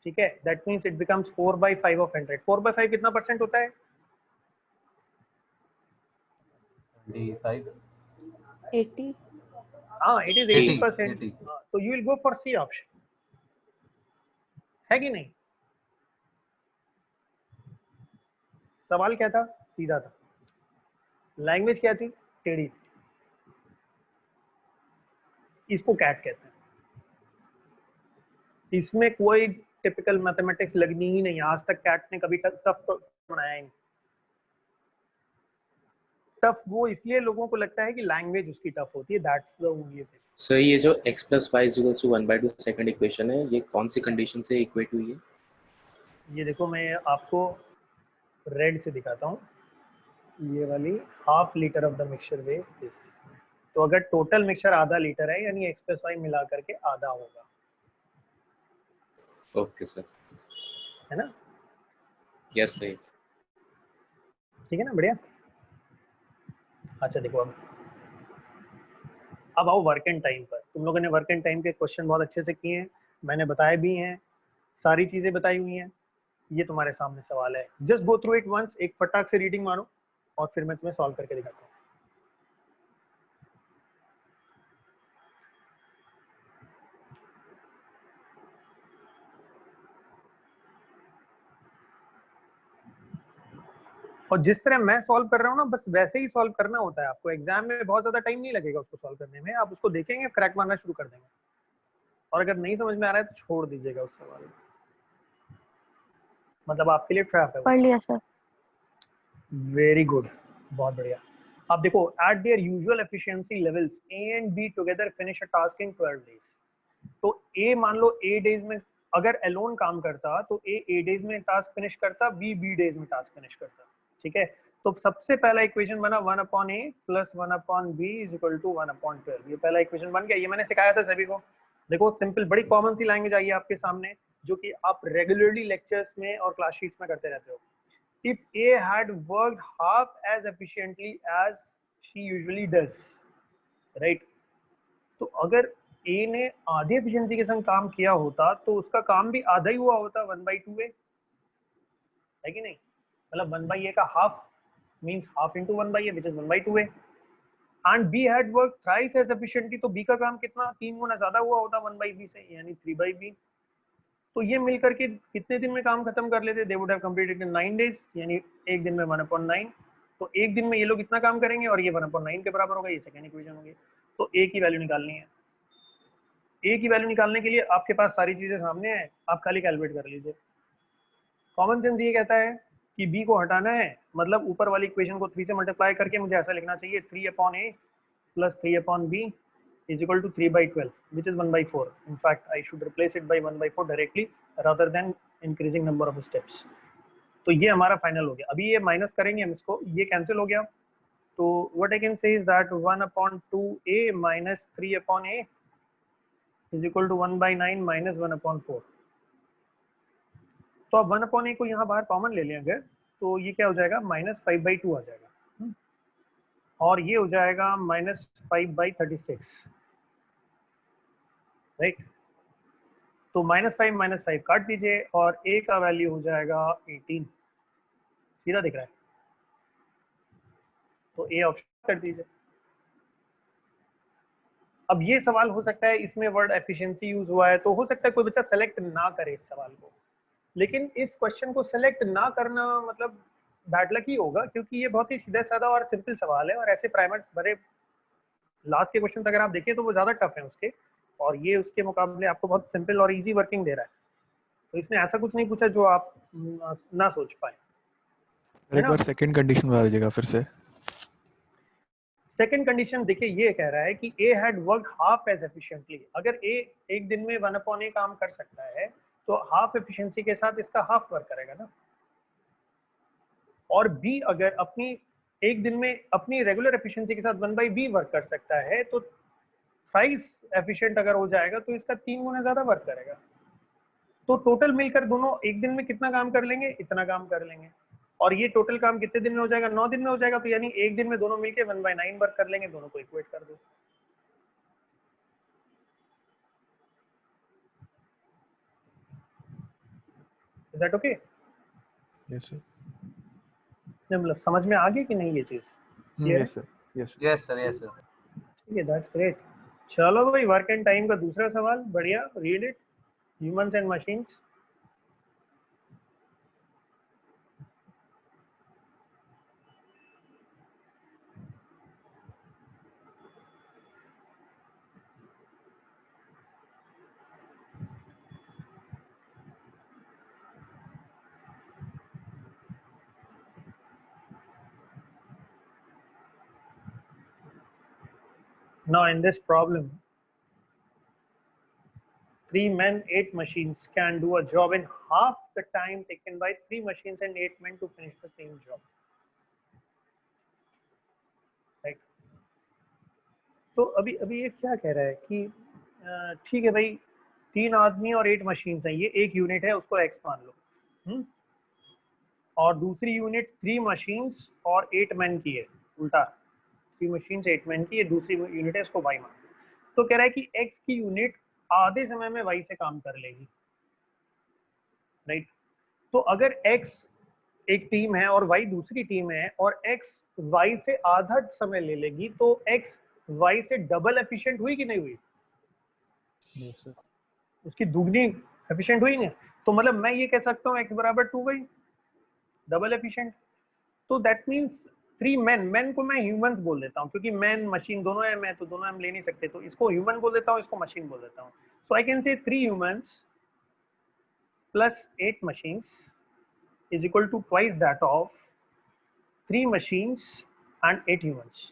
ठीक है, that means it becomes 4/5 of 100। 4/5 कितना परसेंट होता है, 80. हाँ इट इज 80%। तो you will go for C option, है कि नहीं। सवाल क्या था, सीधा था, लैंग्वेज क्या थी, टेढ़ी थी, इसको कैट कहते हैं। इसमें कोई टिपिकल मैथमेटिक्स लगनी ही नहीं, आज तक कैट ने कभी टफ बनाया ही नहीं। टफ वो इसलिए लोगों को लगता है कि लैंग्वेज उसकी टफ होती है, that's the only thing. Sir ये जो x + y = 1/2 सेकंड इक्वेशन है, ये कौन सी कंडीशन से इक्वेट हुई है? ये देखो मैं आपको रेड से दिखाता हूँ, ये वाली half litre of the mixture ways this. तो अगर टोटल मिक्सचर आधा लीटर है यानी x + y मिला करके आधा होगा। ओके सर, है ना, यस सर। ठीक है ना, बढ़िया। अच्छा देखो अब आओ वर्क एंड टाइम पर। तुम लोगों ने वर्क एंड टाइम के क्वेश्चन बहुत अच्छे से किए हैं, मैंने बताए भी हैं, सारी चीजें बताई हुई हैं। ये तुम्हारे सामने सवाल है, just go through it once, एक फटाक से रीडिंग मारो और फिर मैं तुम्हें सॉल्व करके दिखाता हूँ। और जिस तरह मैं सॉल्व कर रहा हूँ ना, बस वैसे ही सॉल्व करना होता है आपको। एग्जाम में बहुत ज्यादा टाइम नहीं लगेगा उसको सॉल्व करने में, आप उसको देखेंगे क्रैक मारना शुरू कर देंगे, और अगर नहीं समझ में आ रहा है तो छोड़ दीजिएगा उस सवाल को, मतलब आपके लिए ट्रैप है। पढ़ लिया सर। वेरी गुड, बहुत बढ़िया। अब देखो, eight there usual efficiency levels A and be together finish a task in 12 days. तो ए मान लो ए डेज में अगर एलोन काम करता तो ए डेज में टास्क फिनिश करता, बी डेज में टास्क फिनिश करता। ठीक है, तो सबसे पहला इक्वेशन बना 1/a + 1/b = 1/12। ये पहला इक्वेशन बन गया, ये मैंने सिखाया था सभी को। देखो सिंपल, बड़ी कॉमन सी लैंग्वेज आई है आपके सामने, जो कि आप रेगुलरली लेक्चर्स में और क्लास शीट्स में करते रहते हो। If A had worked half as efficiently as she usually does, right? तो अगर A ने आधे एफिशिएंसी के संग काम किया होता तो उसका काम भी आधा ही हुआ होता, 1/2A, है कि नहीं। मतलब 1/a का half means half into 1/a which is 1/2A। And B had worked thrice as efficiently, तो B का काम कितना 3 गुना ज्यादा हुआ होता 1/b से, यानी 3/b। तो ये मिलकर के कितने दिन में काम खत्म कर लेते, they would have completed in 9 days, यानी एक दिन में 1/9। तो एक दिन में ये लोग इतना काम करेंगे और ये 1/9 के बराबर होगा। ये सेकंड इक्वेशन होगी। तो ए की वैल्यू निकालनी है। ए की वैल्यू निकालने के लिए आपके पास सारी चीजें सामने हैं, आप खाली कैलकुलेट कर लीजिए। कॉमन सेंस ये कहता है कि बी को हटाना है, मतलब ऊपर वाली इक्वेशन को 3 से मल्टीप्लाई करके मुझे ऐसा लिखना चाहिए 3/a + 3/b is equal to 3/12, which is 1/4. In fact, I should replace it by 1/4 directly rather than increasing number of steps. तो ये हमारा फाइनल हो गया। अभी ये माइनस करेंगे हम इसको, ये कैंसिल हो गया। तो what I can say is that 1/2a minus 3/a is equal to 1/9 minus 1/4. तो अब 1/a को यहाँ बाहर कॉमन ले लें अगर, तो ये क्या हो जाएगा, -5/2 आ जाएगा, और ये हो जाएगा -5/36, राइट। तो -5 - 5 काट दीजिए और a का वैल्यू हो जाएगा 18, सीधा दिख रहा है। तो a ऑप्शन कर दीजिए। अब ये सवाल हो सकता है इसमें वर्ड एफिशिएंसी यूज हुआ है, तो हो सकता है कोई बच्चा सेलेक्ट ना करे इस सवाल को, लेकिन इस क्वेश्चन को सेलेक्ट ना करना मतलब बैड लक ही होगा, क्योंकि ये बहुत ही सीधा साधा और सिंपल सवाल है। और ऐसे प्राइमर्स भरे लास्ट के क्वेश्चन अगर आप देखें तो वो ज्यादा टफ है उसके, और ये उसके मुकाबले आपको बहुत सिंपल और इजी वर्किंग दे रहा है। तो इसने ऐसा कुछ नहीं पूछा जो आप ना सोच पाए। है एक ना। बार सेकंड कंडीशन बता दीजिएगा फिर से। सेकंड कंडीशन देखिए, ये कह रहा है कि A had work half as efficiently. अगर ए एक दिन में 1/a काम कर सकता है तो हाफ एफिशिएंसी के साथ इसका हाफ वर्क करेगा ना। और बी अगर अपनी एक दिन में अपनी रेगुलर एफिशिएंसी के साथ 1/b वर्क कर सकता है तो थ्राइस एफिशिएंट अगर हो जाएगा तो इसका 3 गुना ज्यादा वर्क करेगा। तो टोटल मिलकर दोनों एक दिन में कितना काम कर लेंगे, इतना काम कर लेंगे। और ये टोटल काम कितने दिन में हो जाएगा, 9 दिन में हो जाएगा। तो यानी एक दिन में दोनों मिलकर 1/9 वर्क कर लेंगे। दोनों को इक्वेट कर दो। Is that okay? Yes sir. मतलब समझ में आ गई कि नहीं ये चीज? क्लियर है? Yes sir. Yes yes sir, yes sir. ठीक है, दैट्स ग्रेट। चलो भाई, वर्क एंड टाइम का दूसरा सवाल, बढ़िया, read it. Humans and machines. Now in this problem, 3 men, 8 machines can do a job in half the time taken by 3 machines and 8 men to finish the same job. Right? तो अभी अभी ये क्या कह रहा है कि ठीक है भाई, 3 आदमी और 8 मशीन्स हैं, ये एक यूनिट है, उसको x मान लो। और दूसरी यूनिट 3 मशीन्स और 8 मैन की है, उल्टा 3 मशीन्स 8 मैन की, ये दूसरी यूनिट है, इसको y मान लो। तो कह रहा है कि x की यूनिट आधे समय में y से काम कर लेगी। राइट? तो अगर x एक टीम है और y दूसरी टीम है और x y से आधा समय ले लेगी तो x y से डबल एफिशिएंट हुई कि नहीं हुई? Yes sir. उसकी दुगनी एफिशिएंट हुई ना। तो मतलब मैं ये कह सकता हूँ x बराबर 2y, डबल एफिशिएंट। तो दैट मीन्स 3 मैन, मैन को मैं ह्यूमंस बोल देता हूँ क्योंकि मैन मशीन दोनों है, मैं तो दोनों हम ले नहीं सकते, तो इसको ह्यूमन बोल देता हूँ, इसको मशीन बोल देता हूँ। सो I can say 3 humans plus 8 machines is equal to twice that of 3 machines and 8 humans,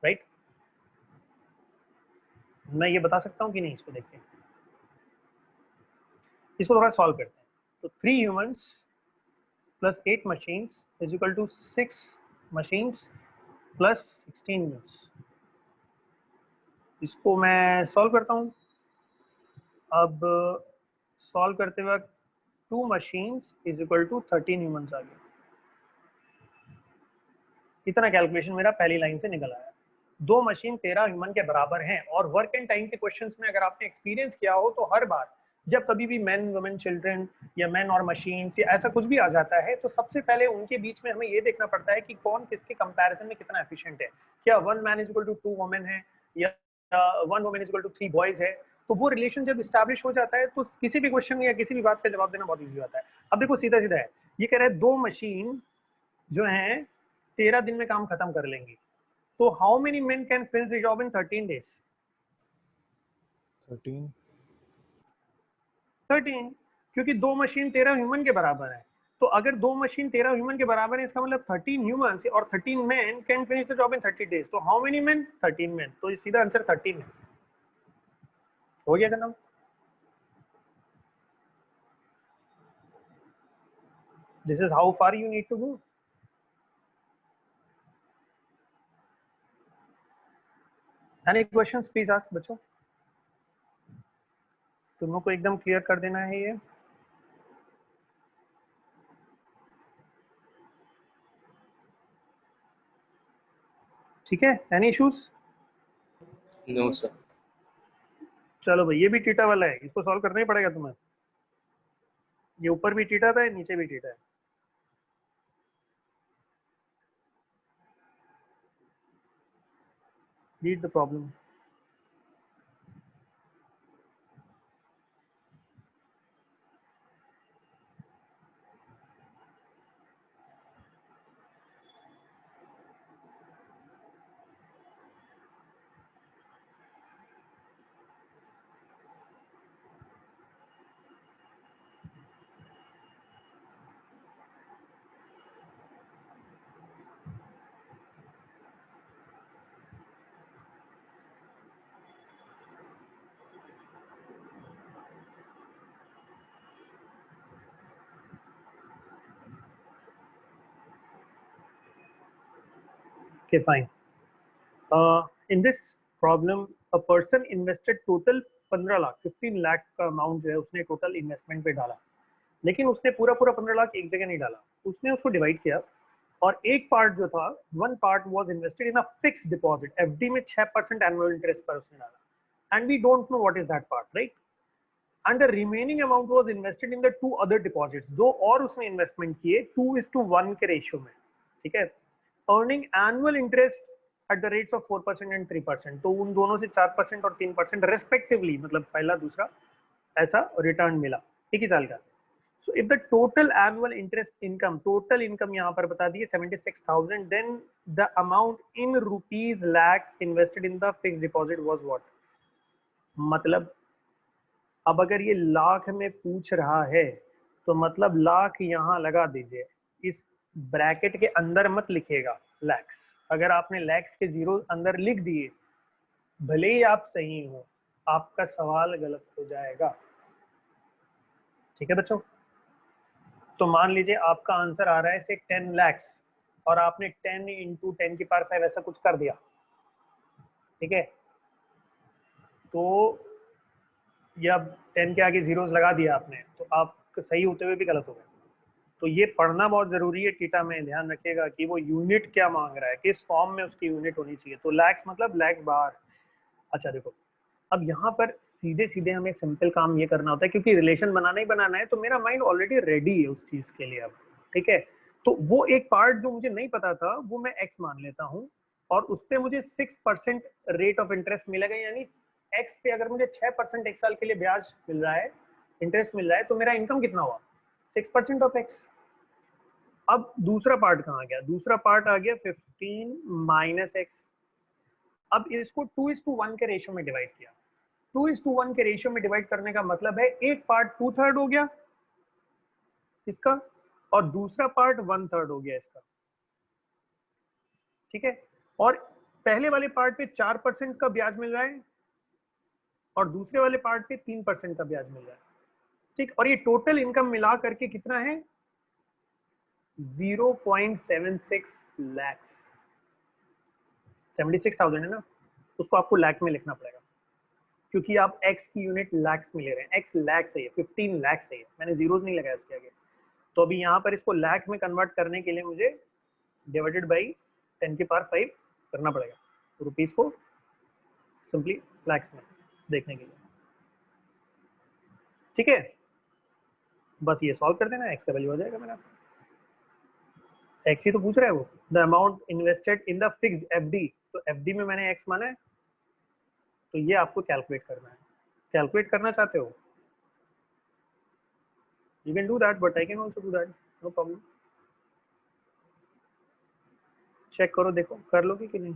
right? मैं ये बता सकता हूँ कि नहीं? इसको देखते हैं, इसको थोड़ा सॉल्व करते हैं। तो 3 humans plus 8 machines is equal to 6 machines plus 16 humans। इसको मैं सॉल्व करता हूँ। अब सॉल्व करते वक्त 2 machines is equal to 13 humans आ गया। इतना कैलकुलेशन मेरा पहली लाइन से निकल आया। 2 मशीन 13 ह्यूमन के बराबर हैं। और वर्क एंड टाइम के क्वेश्चंस में अगर आपने एक्सपीरियंस किया हो तो हर बार जब कभी भी मैन वुमेन चिल्ड्रन या मैन और मशीन्स या ऐसा कुछ भी आ जाता है तो सबसे पहले उनके बीच में हमें ये देखना पड़ता है कि कौन किसके कंपैरिजन में कितना एफिशिएंट है। क्या 1 man is equal to 2 women है या 1 women is equal to 3 boys है। तो वो रिलेशन जब स्टैब्लिश हो जाता है तो किसी भी क्वेश्चन या किसी भी बात का जवाब देना बहुत ईजी होता है। अब देखो सीधा सीधा है, ये कह रहा है 2 मशीन जो है 13 दिन में काम खत्म कर लेंगी। तो how many main can finish the job in 13 days? 13। 13, क्योंकि 2 मशीन 13 ह्यूमन के बराबर है। तो अगर 2 मशीन 13 ह्यूमन के बराबर है इसका मतलब 13 ह्यूमंस और 13 man can finish the job in 30 days. तो हाउ मेनी मैन? 13 मैन। तो सीधा आंसर 13 है। हो गया जनाब? This is how far you need to go. Any questions please ask बच्चों। तुम लोग को एकदम क्लियर कर देना है ये। ठीक है, एनी इश्यूज? No sir. चलो भाई, ये भी टीटा वाला है, इसको सॉल्व करना ही पड़ेगा तुम्हें। ये ऊपर भी टीटा था, नीचे भी टीटा है। Read the problem. Okay fine. In this problem a person invested total 15 lakh, 15 lakh का अमाउंट जो है उसने टोटल इन्वेस्टमेंट पे डाला, लेकिन उसने पूरा 15 लाख एक जगह नहीं डाला, उसने उसको डिवाइड किया और एक पार्ट जो था, one part was invested in a fixed deposit, FD में 6% एनुअल इंटरेस्ट पर उसने डाला, and we don't know what is that part, right, and the remaining amount was invested in the two other deposits, दो और उसने investment किए 2:1 के ratio में, ठीक है, earning annual interest at the rates of 4% and 3%, तो उन दोनों से 4% और 3% रेस्पेक्टिवली, मतलब पहला दूसरा ऐसा रिटर्न मिला एक ही साल का। So if the total annual interest income, total income यहाँ पर बता दिए 76,000, then the amount in rupees lakh invested in the fixed deposit was what? मतलब अब अगर ये लाख में पूछ रहा है तो मतलब लाख यहाँ लगा दीजिए, इस ब्रैकेट के अंदर मत लिखेगा लैक्स, अगर आपने लैक्स के जीरो अंदर लिख दिए भले ही आप सही हो आपका सवाल गलत हो जाएगा, ठीक है बच्चों। तो मान लीजिए आपका आंसर आ रहा है से 10 lakhs और आपने 10 into 10 की पावर 5 ऐसा कुछ कर दिया, ठीक है, तो या 10 के आगे जीरोस लगा दिया आपने, तो आप सही होते हुए भी गलत हो गए। तो ये पढ़ना बहुत जरूरी है टीटा में, ध्यान रखिएगा कि वो यूनिट क्या मांग रहा है, किस फॉर्म में उसकी यूनिट होनी चाहिए। तो लैक्स मतलब लैक्स बाहर। अच्छा देखो, अब यहाँ पर सीधे सीधे हमें सिंपल काम ये करना होता है, क्योंकि रिलेशन बनाना ही बनाना है, तो मेरा माइंड ऑलरेडी रेडी है उस चीज के लिए अब, ठीक है। तो वो एक पार्ट जो मुझे नहीं पता था वो मैं एक्स मान लेता हूँ, और उस पर मुझे 6% रेट ऑफ इंटरेस्ट मिलेगा, यानी एक्स पे अगर मुझे 6% एक साल के लिए ब्याज मिल रहा है, इंटरेस्ट मिल रहा है, तो मेरा इनकम कितना हुआ 6% ऑफ एक्स। अब दूसरा पार्ट कहाँ गया, दूसरा पार्ट आ गया 15 माइनस एक्स। अब इसको 2:1 के रेशियो में डिवाइड किया, 2:1 के रेशियो में डिवाइड करने का मतलब है एक पार्ट 2/3 हो गया इसका और दूसरा पार्ट 1/3 हो गया इसका, ठीक है। और पहले वाले पार्ट पे 4% का ब्याज मिल रहा है और दूसरे वाले पार्ट पे 3% का ब्याज मिल रहा है, ठीक। और ये टोटल इनकम मिला करके कितना है 0.76 लैक्स, 76,000 है ना, उसको आपको लैख में लिखना पड़ेगा क्योंकि आप x की यूनिट लैक्स में ले रहे हैं, x लैक्स है, 15 लैक्स है, मैंने जीरोस नहीं लगाया उसके आगे। तो अभी यहाँ पर इसको लैख में कन्वर्ट करने के लिए मुझे डिवाइडेड बाई 10 की पावर 5 करना पड़ेगा, तो रुपीस को सिंपली लैक्स में देखने के लिए, ठीक है। बस ये सॉल्व कर देना, x का वैल्यू हो जाएगा मेरा, x ही तो पूछ रहा है वो, the amount invested in the fixed FD, तो एफडी में मैंने x माना है, तो ये आपको कैलकुलेट करना है। कैलकुलेट करना चाहते हो you can do that, but I can also do that, no problem। Check करो, देखो कर लोगे कि नहीं।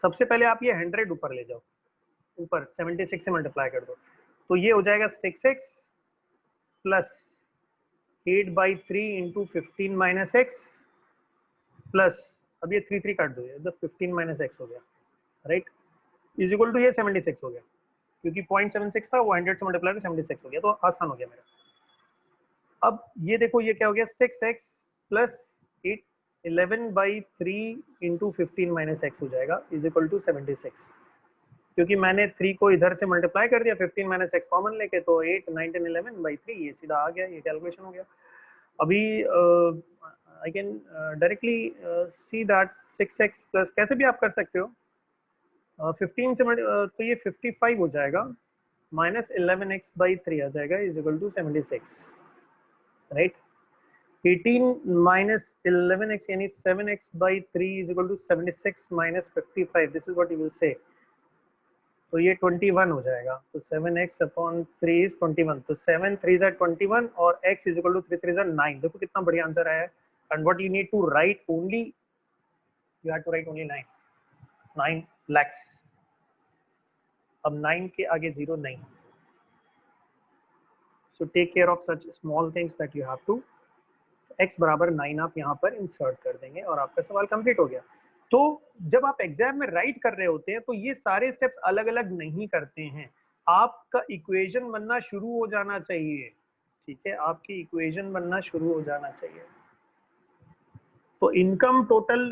सबसे पहले आप ये 100 ऊपर ले जाओ, ऊपर 76 से मल्टीप्लाई कर दो, तो ये हो जाएगा 6x plus 8/3 into 15 minus x plus, अब ये 3 काट दो, ये 15 माइनस एक्स हो गया, राइट, इज इक्वल टू ये 76 हो गया, क्योंकि 0.76 था वो 100 से मल्टीप्लाई 76 हो गया, तो आसान हो गया मेरा। अब ये देखो ये क्या हो गया 6x plus 11/3 into 15 minus x हो जाएगा इज इक्वल टू 76, क्योंकि मैंने 3 को इधर से मल्टीप्लाई कर दिया 15 माइनस एक्स कॉमन लेके, तो 8 9 10 11/3 ये सीधा आ गया, ये कैलकुलेशन हो गया। अभी आई can directly see that 6x plus कैसे भी आप कर सकते हो 15 से तो ये 55 हो जाएगा, माइनस 11x/3 आ जाएगा is equal to 76, right. 18 minus 11x यानी 7x/3 is equal to 76 minus 55, this is what you will say, तो ये 21 हो जाएगा, तो 7x/3 इज 21, तो 7 3 are 21 और x is equal to 3 3 are 9। देखो कितना बढ़िया आंसर आया है, and what you need to write only, you have to write only 9 lakhs। अब 9 के आगे 0 नहीं, so take care of such small things that you have to, x बराबर 9 आप यहाँ पर इंसर्ट कर देंगे और आपका सवाल कंप्लीट हो गया। तो जब आप एग्जाम में राइट कर रहे होते हैं तो ये सारे स्टेप्स अलग अलग नहीं करते हैं, आपका इक्वेशन बनना शुरू हो जाना चाहिए, ठीक है, आपकी इक्वेशन बनना शुरू हो जाना चाहिए। तो इनकम टोटल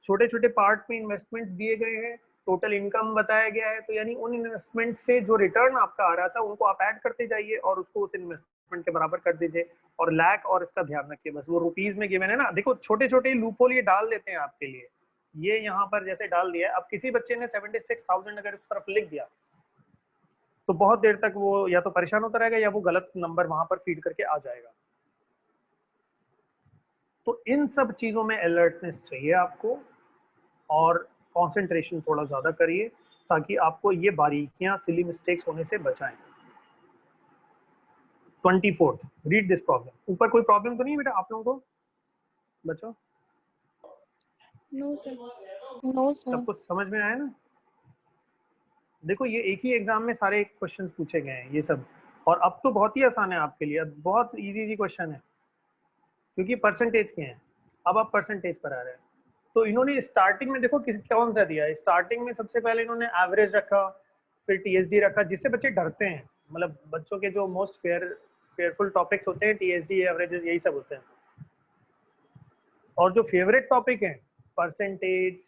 छोटे छोटे पार्ट में इन्वेस्टमेंट्स दिए गए हैं, टोटल इनकम बताया गया है, तो यानी उन इन्वेस्टमेंट से जो रिटर्न आपका आ रहा था उनको आप ऐड करते जाइए और उसको उस इन्वेस्टमेंट के बराबर कर दीजिए। और लाख और इसका ध्यान रखिए, बस वो रुपीज में गिवन है ना। देखो छोटे छोटे लूपहोल ये डाल देते हैं आपके लिए, ये यहाँ पर जैसे डाल दिया है। अब किसी बच्चे ने 76,000 अगर इस तरफ लिख दिया तो बहुत देर तक वो या तो परेशान होता रहेगा या वो गलत नंबर वहां पर फीड करके आ जाएगा। तो इन सब चीजों में अलर्टनेस चाहिए आपको और कंसंट्रेशन थोड़ा ज्यादा करिए ताकि आपको ये बारीकियां सिली मिस्टेक्स होने से बचाएं। 24 रीड दिस प्रॉब्लम। ऊपर कोई प्रॉब्लम तो नहीं है बेटा आप लोगों को बच्चों? No sir. No sir. सब कुछ समझ में आया ना? देखो ये एक ही एग्जाम में सारे क्वेश्चंस पूछे गए हैं ये सब, और अब तो बहुत ही आसान है आपके लिए, अब बहुत इजी क्वेश्चन है क्योंकि परसेंटेज के हैं। अब आप परसेंटेज पर आ रहे हैं। तो इन्होंने स्टार्टिंग में देखो कौन सा दिया है। स्टार्टिंग में सबसे पहले इन्होंने एवरेज रखा, फिर टीएसडी रखा, जिससे बच्चे डरते हैं। मतलब बच्चों के जो मोस्ट फेयरफुल टॉपिक्स होते हैं टीएसडी, एवरेजेस, यही सब होते हैं। और जो फेवरेट टॉपिक है परसेंटेज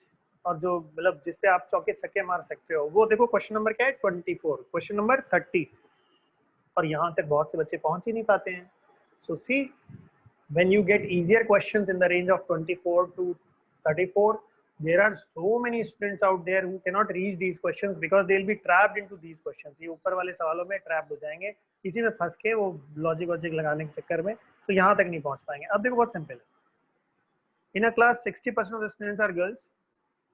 और जो मतलब जिसपे आप चौके छक्के मार सकते हो, वो देखो क्वेश्चन नंबर क्या है 24, क्वेश्चन नंबर 30। और यहाँ तक बहुत से बच्चे पहुंच ही नहीं पाते हैं। सो सी when you get easier questions in the range of 24 to 34, there are so many students out there who cannot reach these questions because they'll be trapped into these questions. ये ऊपर वाले सवालों में ट्रैप हो जाएंगे, इसी में फंस के वो लॉजिक लगाने के चक्कर में, तो यहाँ तक नहीं पहुँच पाएंगे। अब देखो बहुत सिंपल है। In a class 60% of the students are girls,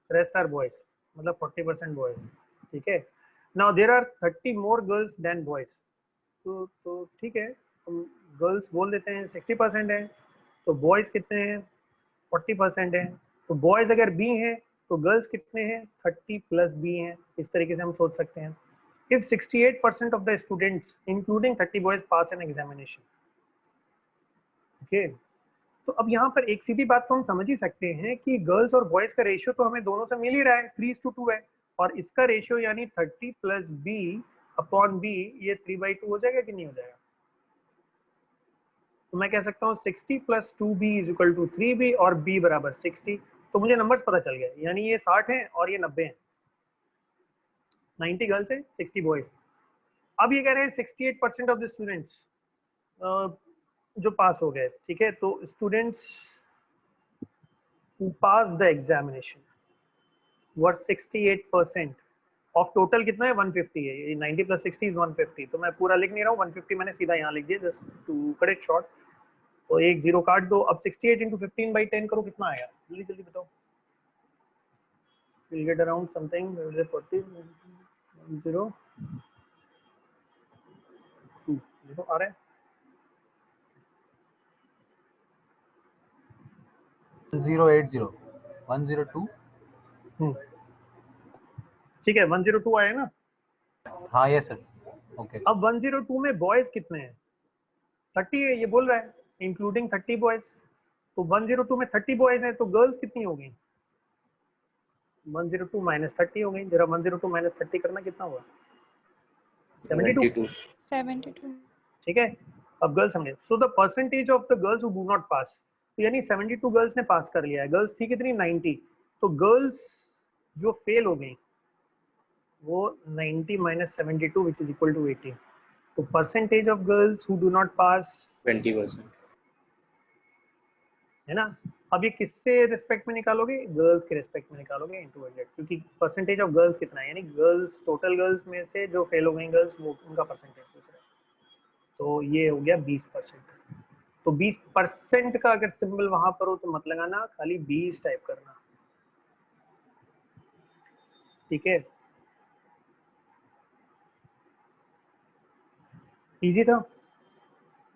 rest are boys, मतलब 40% boys, ठीक है। Now there are 30 more girls than boys, तो ठीक है, हम गर्ल्स बोल देते हैं 60% है, तो बॉयज कितने हैं 40% है। तो बॉयज अगर बी हैं तो गर्ल्स कितने हैं 30 प्लस बी हैं। इस तरीके से हम सोच सकते हैं। If 68% of the students including 30 boys pass an examination, okay. तो अब यहाँ पर एक सीधी बात तो हम समझ ही सकते हैं कि गर्ल्स और बॉयज का रेशियो तो हमें दोनों से मिल ही रहा है, 3:2 है। और इसका रेशियो यानी 30 प्लस बी अपॉन बी, ये 3/2 हो जाएगा कि नहीं हो जाएगा? तो मैं कह सकता हूँ 60 plus 2b is equal to 3b और b बराबर 60। तो मुझे नंबर्स पता चल गए, यानी ये 60 है और ये 90 है। 90 गर्ल्स है, 60 बॉयज। अब ये कह रहे हैं 68% ऑफ द स्टूडेंट्स जो पास हो गए, ठीक है। तो students who pass the examination were 68% of total कितना है 150 है। ये 90 प्लस 60 इज 150। तो मैं पूरा लिख नहीं रहा हूँ, 150 मैंने सीधा यहाँ लिख दिया just to cut it short. तो एक जीरो काट दो। अब 68 इंटू 15/10 करो, कितना आएगा जल्दी जल्दी बताओ। विल गेट अराउंड समथिंग 40 0 2 देखो आ रहा है 080 102। ठीक है 102 आया ना। हाँ ये सर ओके। अब 102 में बॉयज कितने हैं 30 है, ये बोल रहा है इंक्लूडिंग 30 बॉयज। तो 102 में 30 बॉयज हैं, तो गर्ल्स कितनी हो गई 102 माइनस 30 हो गई। जरा 102 माइनस 30 करना कितना हुआ 72। 72। ठीक है। अब गर्ल्स हमने, so the percentage of the girls who do not पास, तो यानी 72 गर्ल्स ने पास कर लिया है। गर्ल्स थी कितनी 90। तो गर्ल्स जो फेल हो गई वो 90 minus 72 which is equal to 80। तो percentage of girls who do not pass 20% है ना। अब ये किससे रिस्पेक्ट में निकालोगे, गर्ल्स के रिस्पेक्ट में निकालोगे इनटू 100, क्योंकि परसेंटेज ऑफ गर्ल्स कितना है, यानी गर्ल्स टोटल गर्ल्स में से जो फेल हो गई गर्ल्स वो उनका परसेंटेज पूछ रहा है। तो ये हो गया 20%। तो 20% का अगर सिंबल वहां पर हो तो मत लगाना, खाली 20 टाइप करना, ठीक है। इजी था।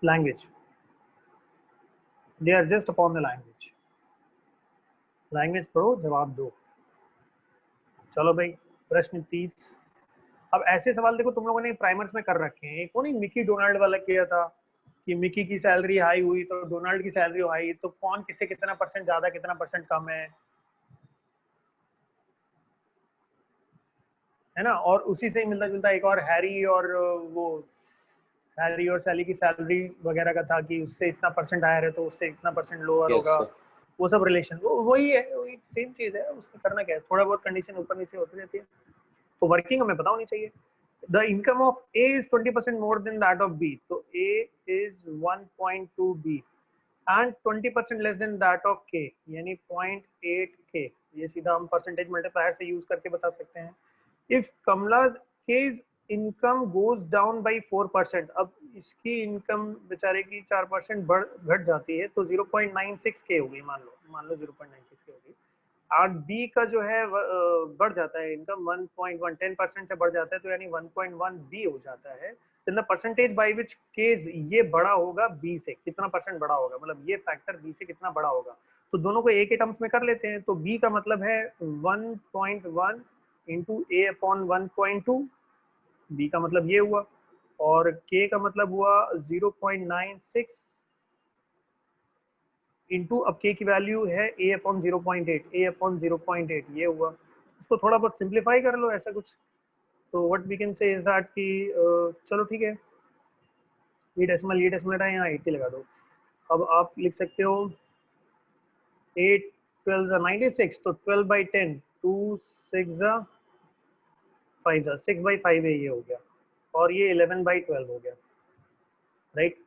Language, they are just upon the language. Language पढ़ो, जवाब दो। चलो भाई प्रश्न 30। अब ऐसे सवाल देखो तुम लोगों ने प्राइमर्स में कर रखे हैं। एक वो नहीं मिकी डोनाल्ड वाला किया था कि मिकी की सैलरी हाई हुई तो डोनाल्ड की सैलरी हाई, तो कौन किससे कितना परसेंट ज्यादा कितना परसेंट कम है ना। और उसी से ही मिलता जुलता एक और हैरी और सैली की सैलरी वगैरह का था कि उससे इतना परसेंट हायर है तो उससे इतना परसेंट लोअर Yes, होगा। sir. वो सब रिलेशन वही है, वही सेम चीज है, उसमें करना क्या है, थोड़ा बहुत कंडीशन ऊपर नीचे होती रहती है, तो वर्किंग हमें पता होनी चाहिए। The income of A is 20% more than that of B, तो A is 1.2 B and 20% less than that of K, यानी 0.8 के। ये सीधा हम परसेंटेज मल्टीप्लायर से यूज करके बता सकते हैं। इफ कमला's केज इनकम गोज डाउन बाई 4%, अब इसकी इनकम बेचारे की 4% घट जाती है, तो 0.96 के होगी, मान लो 0.96 के होगी। और बी का जो है बढ़ जाता है इनकम 1.1, 10% से बढ़ जाता है, तो यानी 1.1 बी हो जाता है। In the percentage by which case ये बड़ा होगा बी से, कितना परसेंट बड़ा होगा, मतलब ये फैक्टर बी से कितना बड़ा होगा। तो दोनों को ए के टर्म्स में कर लेते हैं, तो बी का मतलब है 1.1 इंटू ए अपॉन 1.2, बी का मतलब ये हुआ, और के का मतलब हुआ 0.96 इंटू, अब के की वैल्यू है ए अपॉन 0.8, ए अपॉन 0.8 ये हुआ। इसको थोड़ा बहुत सिंप्लीफाई कर लो ऐसा कुछ, तो what we can say is that कि चलो ठीक है, ये डेसिमल है, यहाँ 80 लगा दो। अब आप लिख सकते हो 8 12 96, तो 12/10, 2 6 5 6/5 है, ये हो गया, और ये 11/12 हो गया, राइट।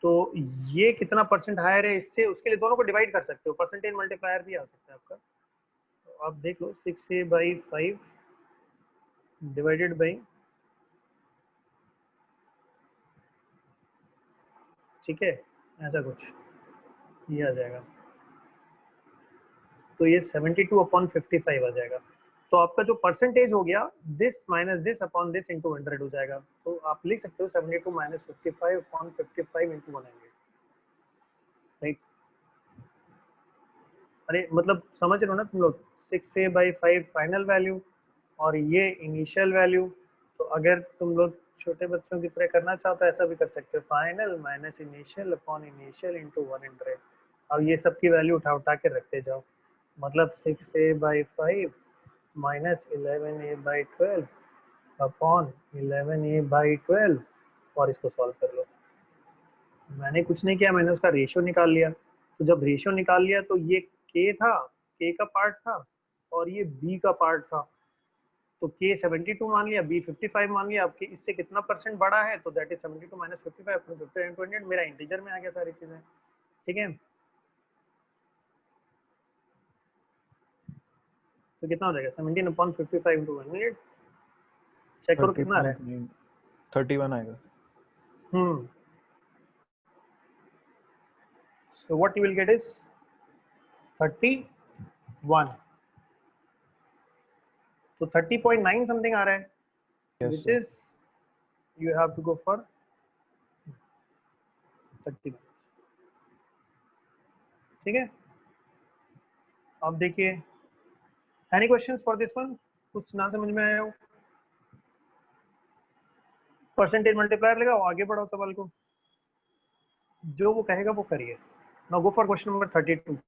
तो ये कितना परसेंट हायर है इससे, उसके लिए दोनों को डिवाइड कर सकते हो, परसेंटेज मल्टीप्लायर भी आ सकता है आपका। तो आप देख लो 6a/5 डिवाइडेड बाई, ठीक है, ऐसा कुछ ये आ जाएगा, तो ये 72/55 आ जाएगा। तो आपका जो परसेंटेज हो गया this minus this upon this into 100 हो जाएगा। तो आप लिख सकते हो 72 माइनस 55/55 इंटू 100, राइट। अरे मतलब समझ रहे हो ना तुम लोग, 6a/5 फाइनल वैल्यू और ये इनिशियल वैल्यू। तो अगर तुम लोग छोटे बच्चों की तरह करना चाहो तो ऐसा भी कर सकते हो, final minus initial upon initial into 100। अब ये सब की वैल्यू उठा के रखते जाओ, मतलब 6a/5 minus 11a/12 upon 11a/12, और इसको सॉल्व कर लो। मैंने कुछ नहीं किया, मैंने उसका रेशियो निकाल लिया। तो जब रेशियो निकाल लिया तो ये के था, के का पार्ट था, और ये बी का पार्ट था। तो के 72 मान लिया, बी 55 मान लिया। आपके इससे कितना परसेंट बड़ा है, तो that is 72 minus 55 from 50 into 100, मेरा इंटीजर में आ गया सारी चीजें, ठीक है। तो कितना हो जाएगा 17/55 into 100, चेक करो कितना आ रहा है। 31 आएगा। So what you will get is 31, तो 30.9 समथिंग आ रहा है, Yes, which sir. is you have to go for 30, ठीक है। अब देखिए, any questions for this one, कुछ ना समझ में आया हो, परसेंटेज मल्टीप्लायर लगाओ, आगे बढ़ाओ सवाल को, जो वो कहेगा वो करिए। Now go for question number 32।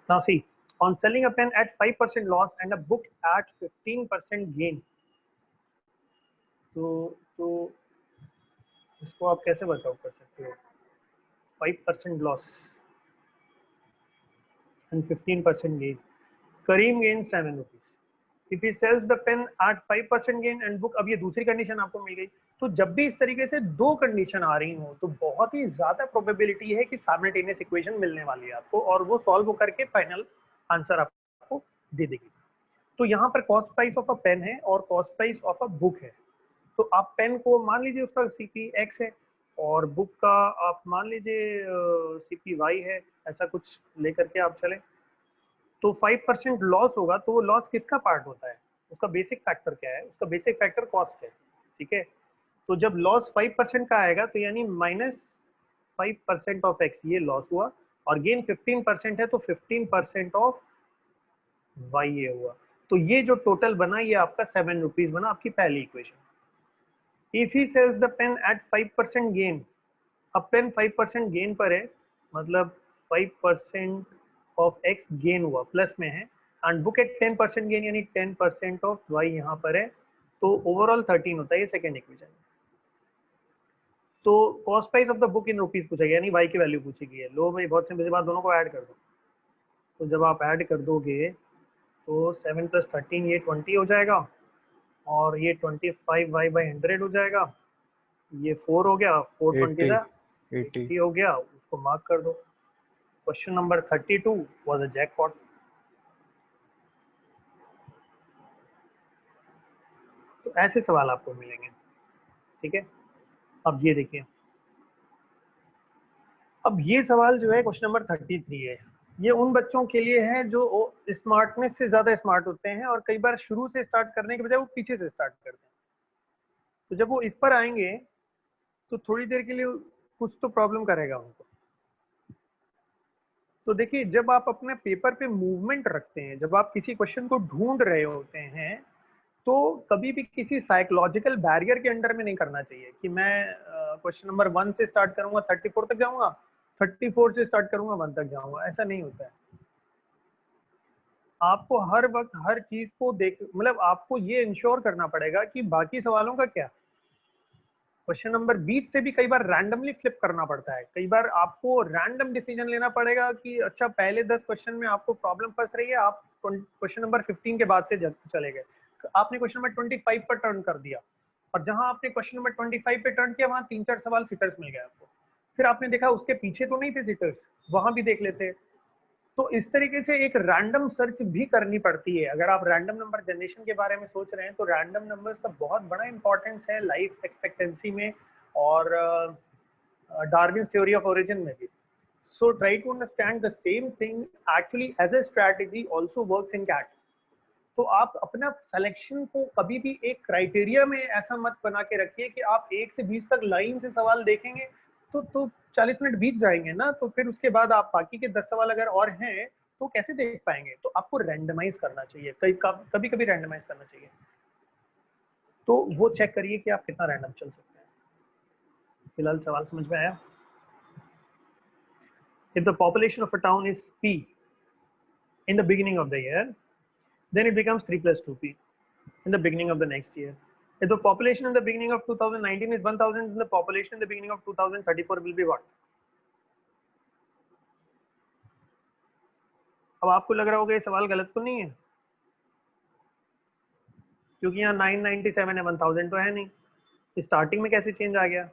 Now see, on selling a pen at 5% loss and a book at 15% gain, तो इसको आप कैसे वर्कआउट कर सकते हो? 5% loss and 15% gain. Kareem gains 7 rupees. If he sells the pen at 5% gain and book, अब ये दूसरी कंडीशन आपको मिल गई। तो जब भी इस तरीके से दो कंडीशन आ रही हो तो बहुत ही ज्यादा प्रोबेबिलिटी है कि साइमल्टेनियस इक्वेशन मिलने वाली है आपको, और वो सॉल्व करके फाइनल आंसर आपको दे देगी। तो यहाँ पर cost price of a pen है और cost price of a book है। तो आप पेन को मान लीजिए उसका सीपी एक्स है, और बुक का आप मान लीजिए सीपी वाई है, ऐसा कुछ लेकर के आप चले। तो 5% लॉस होगा, तो वो लॉस किसका पार्ट होता है, उसका बेसिक फैक्टर क्या है, उसका बेसिक फैक्टर कॉस्ट है, ठीक है। तो जब लॉस 5% का आएगा तो यानी -5% ऑफ एक्स ये लॉस हुआ, और गेन 15% है तो 15% ऑफ वाई ये हुआ। तो ये जो टोटल बना ये आपका 7 रुपीज बना, आपकी पहली equation. If he sells the pen at 5% gain, अब पेन 5% गेन पर है, मतलब 5% ऑफ एक्स गेन हुआ, प्लस में है, एंड बुक एट 10% गेन यानी 10% ऑफ वाई यहाँ पर है, तो ओवरऑल 13 होता है, ये सेकेंड इक्वेशन। तो cost price of the book in rupees पूछा गया, यानी वाई की वैल्यू पूछी गई है। लो भाई बहुत सिंपल सी बात, दोनों को ऐड कर दो। तो जब आप ऐड कर दोगे तो 7 + 13 ये 20 हो जाएगा, और ये 25 वाई बाई 100 हो जाएगा, ये 4 हो गया, 4 20 था 80 हो गया, उसको मार्क कर दो। Question number 32 was a jackpot. तो ऐसे सवाल आपको मिलेंगे, ठीक है। अब ये देखिए, अब ये सवाल जो है क्वेश्चन नंबर 33 है, ये उन बच्चों के लिए है जो स्मार्टनेस से ज्यादा स्मार्ट होते हैं और कई बार शुरू से स्टार्ट करने के बजाय वो पीछे से स्टार्ट करते हैं। तो जब वो इस पर आएंगे तो थोड़ी देर के लिए कुछ तो प्रॉब्लम करेगा उनको। तो देखिए, जब आप अपने पेपर पे मूवमेंट रखते हैं, जब आप किसी क्वेश्चन को ढूंढ रहे होते हैं, तो कभी भी किसी साइकोलॉजिकल बैरियर के अंडर में नहीं करना चाहिए कि मैं क्वेश्चन नंबर 1 से स्टार्ट करूंगा 34 तक जाऊंगा, 34 से स्टार्ट करूंगा 1 तक जाऊंगा, ऐसा नहीं होता है। आपको हर वक्त हर चीज को देख, मतलब आपको ये इंश्योर करना पड़ेगा कि बाकी सवालों का क्या। क्वेश्चन नंबर 20 से भी कई बार रैंडमली फ्लिप करना पड़ता है, कई बार आपको रैंडम डिसीजन लेना पड़ेगा कि अच्छा पहले 10 क्वेश्चन में आपको प्रॉब्लम फंस रही है, आप क्वेश्चन नंबर 15 के बाद से चले गए, आपने क्वेश्चन नंबर 25 पर टर्न कर दिया, और जहां आपने क्वेश्चन नंबर 25 पे टर्न किया वहां 3-4 सवाल सिटर्स मिल गए आपको, फिर आपने देखा उसके पीछे तो नहीं थे सिटर्स, वहां भी देख लेते। तो इस तरीके से एक रैंडम सर्च भी करनी पड़ती है। अगर आप रैंडम नंबर जनरेशन के बारे में सोच रहे हैं तो रैंडम नंबर्स का बहुत बड़ा इंपॉर्टेंस है लाइफ एक्सपेक्टेंसी में और डार्विन्स थ्योरी ऑफ ओरिजिन में भी। So try to understand the same thing actually as a strategy also works in CAT. तो आप अपना सिलेक्शन को कभी भी एक क्राइटेरिया में ऐसा मत बना के रखिए कि आप 1 से 20 तक लाइन से सवाल देखेंगे तो 40 मिनट बीत जाएंगे ना, तो फिर उसके बाद आप बाकी के 10 सवाल अगर और हैं तो कैसे देख पाएंगे। तो आपको रैंडमाइज करना चाहिए, कभी कभी रैंडमाइज करना चाहिए। तो वो चेक करिए कि आप कितना रैंडम चल सकते हैं। फिलहाल सवाल समझ में आया? If the population of a town is P in the beginning of the year, then it becomes 3 + 2P in the beginning of the next year. If the population in the beginning of 2019 is 1000, then the population in the beginning of 2034 will be what? अब आपको लग रहा होगा ये सवाल गलत तो नहीं है, क्योंकि यहाँ 997 है, 1000 तो है नहीं, स्टार्टिंग में कैसे चेंज आ गया?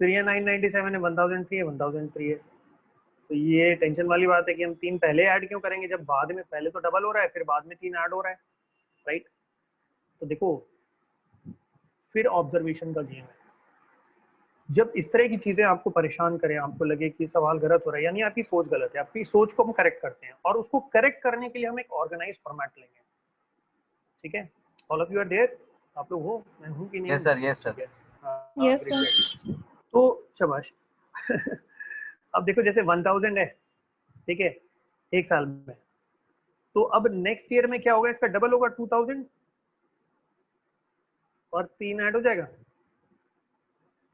फिर यहाँ 997 है, 1003 है, 1003 है। तो ये टेंशन वाली बात है कि हम 3 पहले ऐड क्यों करेंगे जब बाद में पहले तो डबल हो रहा है, फिर बाद में 3 ऐड हो रहा है, राइट? तो देखो, फिर ऑब्जर्वेशन का गेम है। जब इस तरह की चीजें आपको परेशान करें, आपको लगे कि सवाल गलत हो रहा है, यानी आपकी सोच गलत है, आपकी सोच को हम करेक्ट करते हैं, और उसको करेक्ट करने के लिए हम एक ऑर्गेनाइज फॉर्मेट लेंगे, ठीक है? All of you are there? आप लोग हो? मैं हूँ कि नहीं? Yes sir, yes sir. Yes, sir. तो शाबाश। अब देखो, जैसे 1000 है, ठीक है, एक साल में, तो अब नेक्स्ट ईयर में क्या होगा? इसका डबल होगा, 2000, और 3 ऐड हो जाएगा,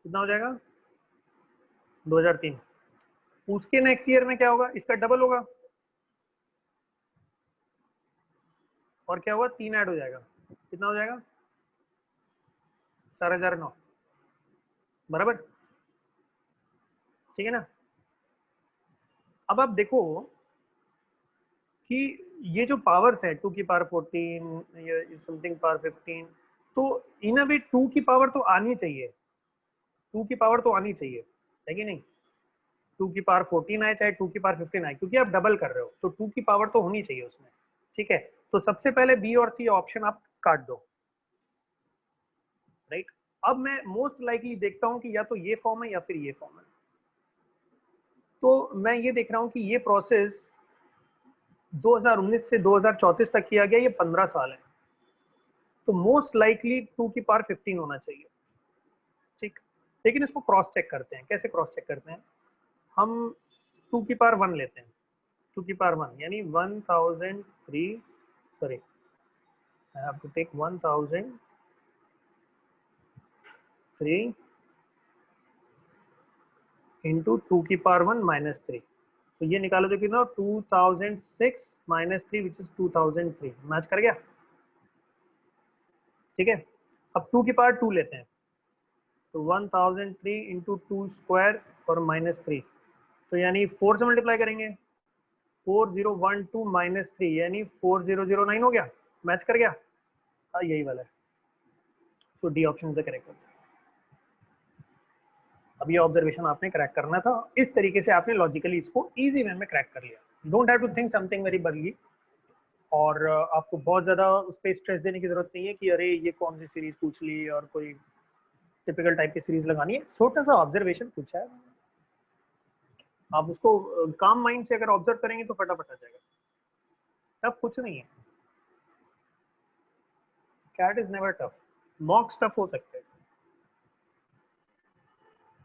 कितना हो जाएगा? 2003। उसके नेक्स्ट ईयर में क्या होगा? इसका डबल होगा, और क्या होगा? 3 ऐड हो जाएगा, कितना हो जाएगा? 4009, बराबर, ठीक है ना? अब आप देखो कि ये जो पावर्स है 2 की पावर 14 या समथिंग पावर 15, तो इन अ वे 2 की पावर तो आनी चाहिए, 2 की पावर तो आनी चाहिए, है कि नहीं? 2 की पावर 14 आए चाहे 2 की पावर 15 आए, क्योंकि आप डबल कर रहे हो, तो 2 की पावर तो होनी चाहिए उसमें, ठीक है? तो सबसे पहले बी और सी ऑप्शन आप काट दो, राइट? अब मैं मोस्ट लाइकली देखता हूं कि या तो ये फॉर्म है या फिर ये फॉर्म है। तो मैं ये देख रहा हूं कि ये प्रोसेस 2019 से 2034 तक किया गया, ये 15 साल है, तो मोस्ट लाइकली 2 की पावर 15 होना चाहिए, ठीक? लेकिन इसको क्रॉस चेक करते हैं। कैसे क्रॉस चेक करते हैं? हम 2 की पावर 1 लेते हैं, 2 की पावर 1 यानी 1003, sorry I have to take 1003 into 2 की पावर 1 minus 3. तो ये निकालो तो कितना 2006 minus 3 which is 2003. मैच कर गया? ठीक है, अब 2 की पावर 2 लेते हैं, तो 1003 into 2 स्क्वायर और माइनस 3, तो यानी 4 से मल्टीप्लाई करेंगे, 4012 माइनस 3 यानी 4009 हो गया, मैच कर गया? हाँ यही वाला है, so D option is the correct answer. अब ये ऑब्जर्वेशन आपने क्रैक करना था, इस तरीके से आपने लॉजिकली इसको इजी वे में क्रैक कर लिया। Don't have to think something very buggy, और आपको बहुत ज़्यादा उस पर स्ट्रेस देने की जरूरत नहीं है कि अरे ये कौन सी सीरीज पूछ ली और कोई टिपिकल टाइप की सीरीज लगानी है। छोटा सा ऑब्जर्वेशन पूछा है, आप उसको काम माइंड से अगर ऑब्जर्व करेंगे तो फटाफट आ जाएगा, टफ कुछ नहीं है। CAT is never tough, mocks tough हो सकते हैं।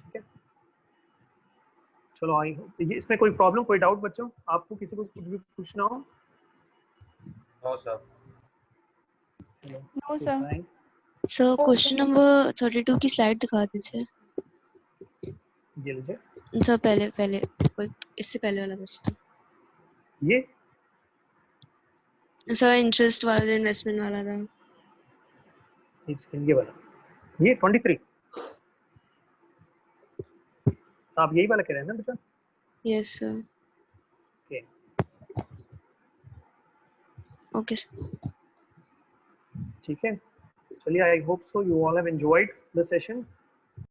ठीक है, चलो आई होप इसमें कोई प्रॉब्लम, कोई डाउट बच्चों, आपको किसी को कुछ भी पूछना हो? No sir. No sir. Sir question number 32 की स्लाइड दिखा दीजिए। ये लीजिए सर पहले इससे पहले वाला क्वेश्चन। ये सर इंटरेस्ट वाला, इन्वेस्टमेंट वाला था। एक सेकंड, ये वाला, ये 23, आप यही वाला कह रहे हैं ना बेटा? Yes sir. Okay okay sir. ठीक है, चलिए, I hope so you all have enjoyed the session.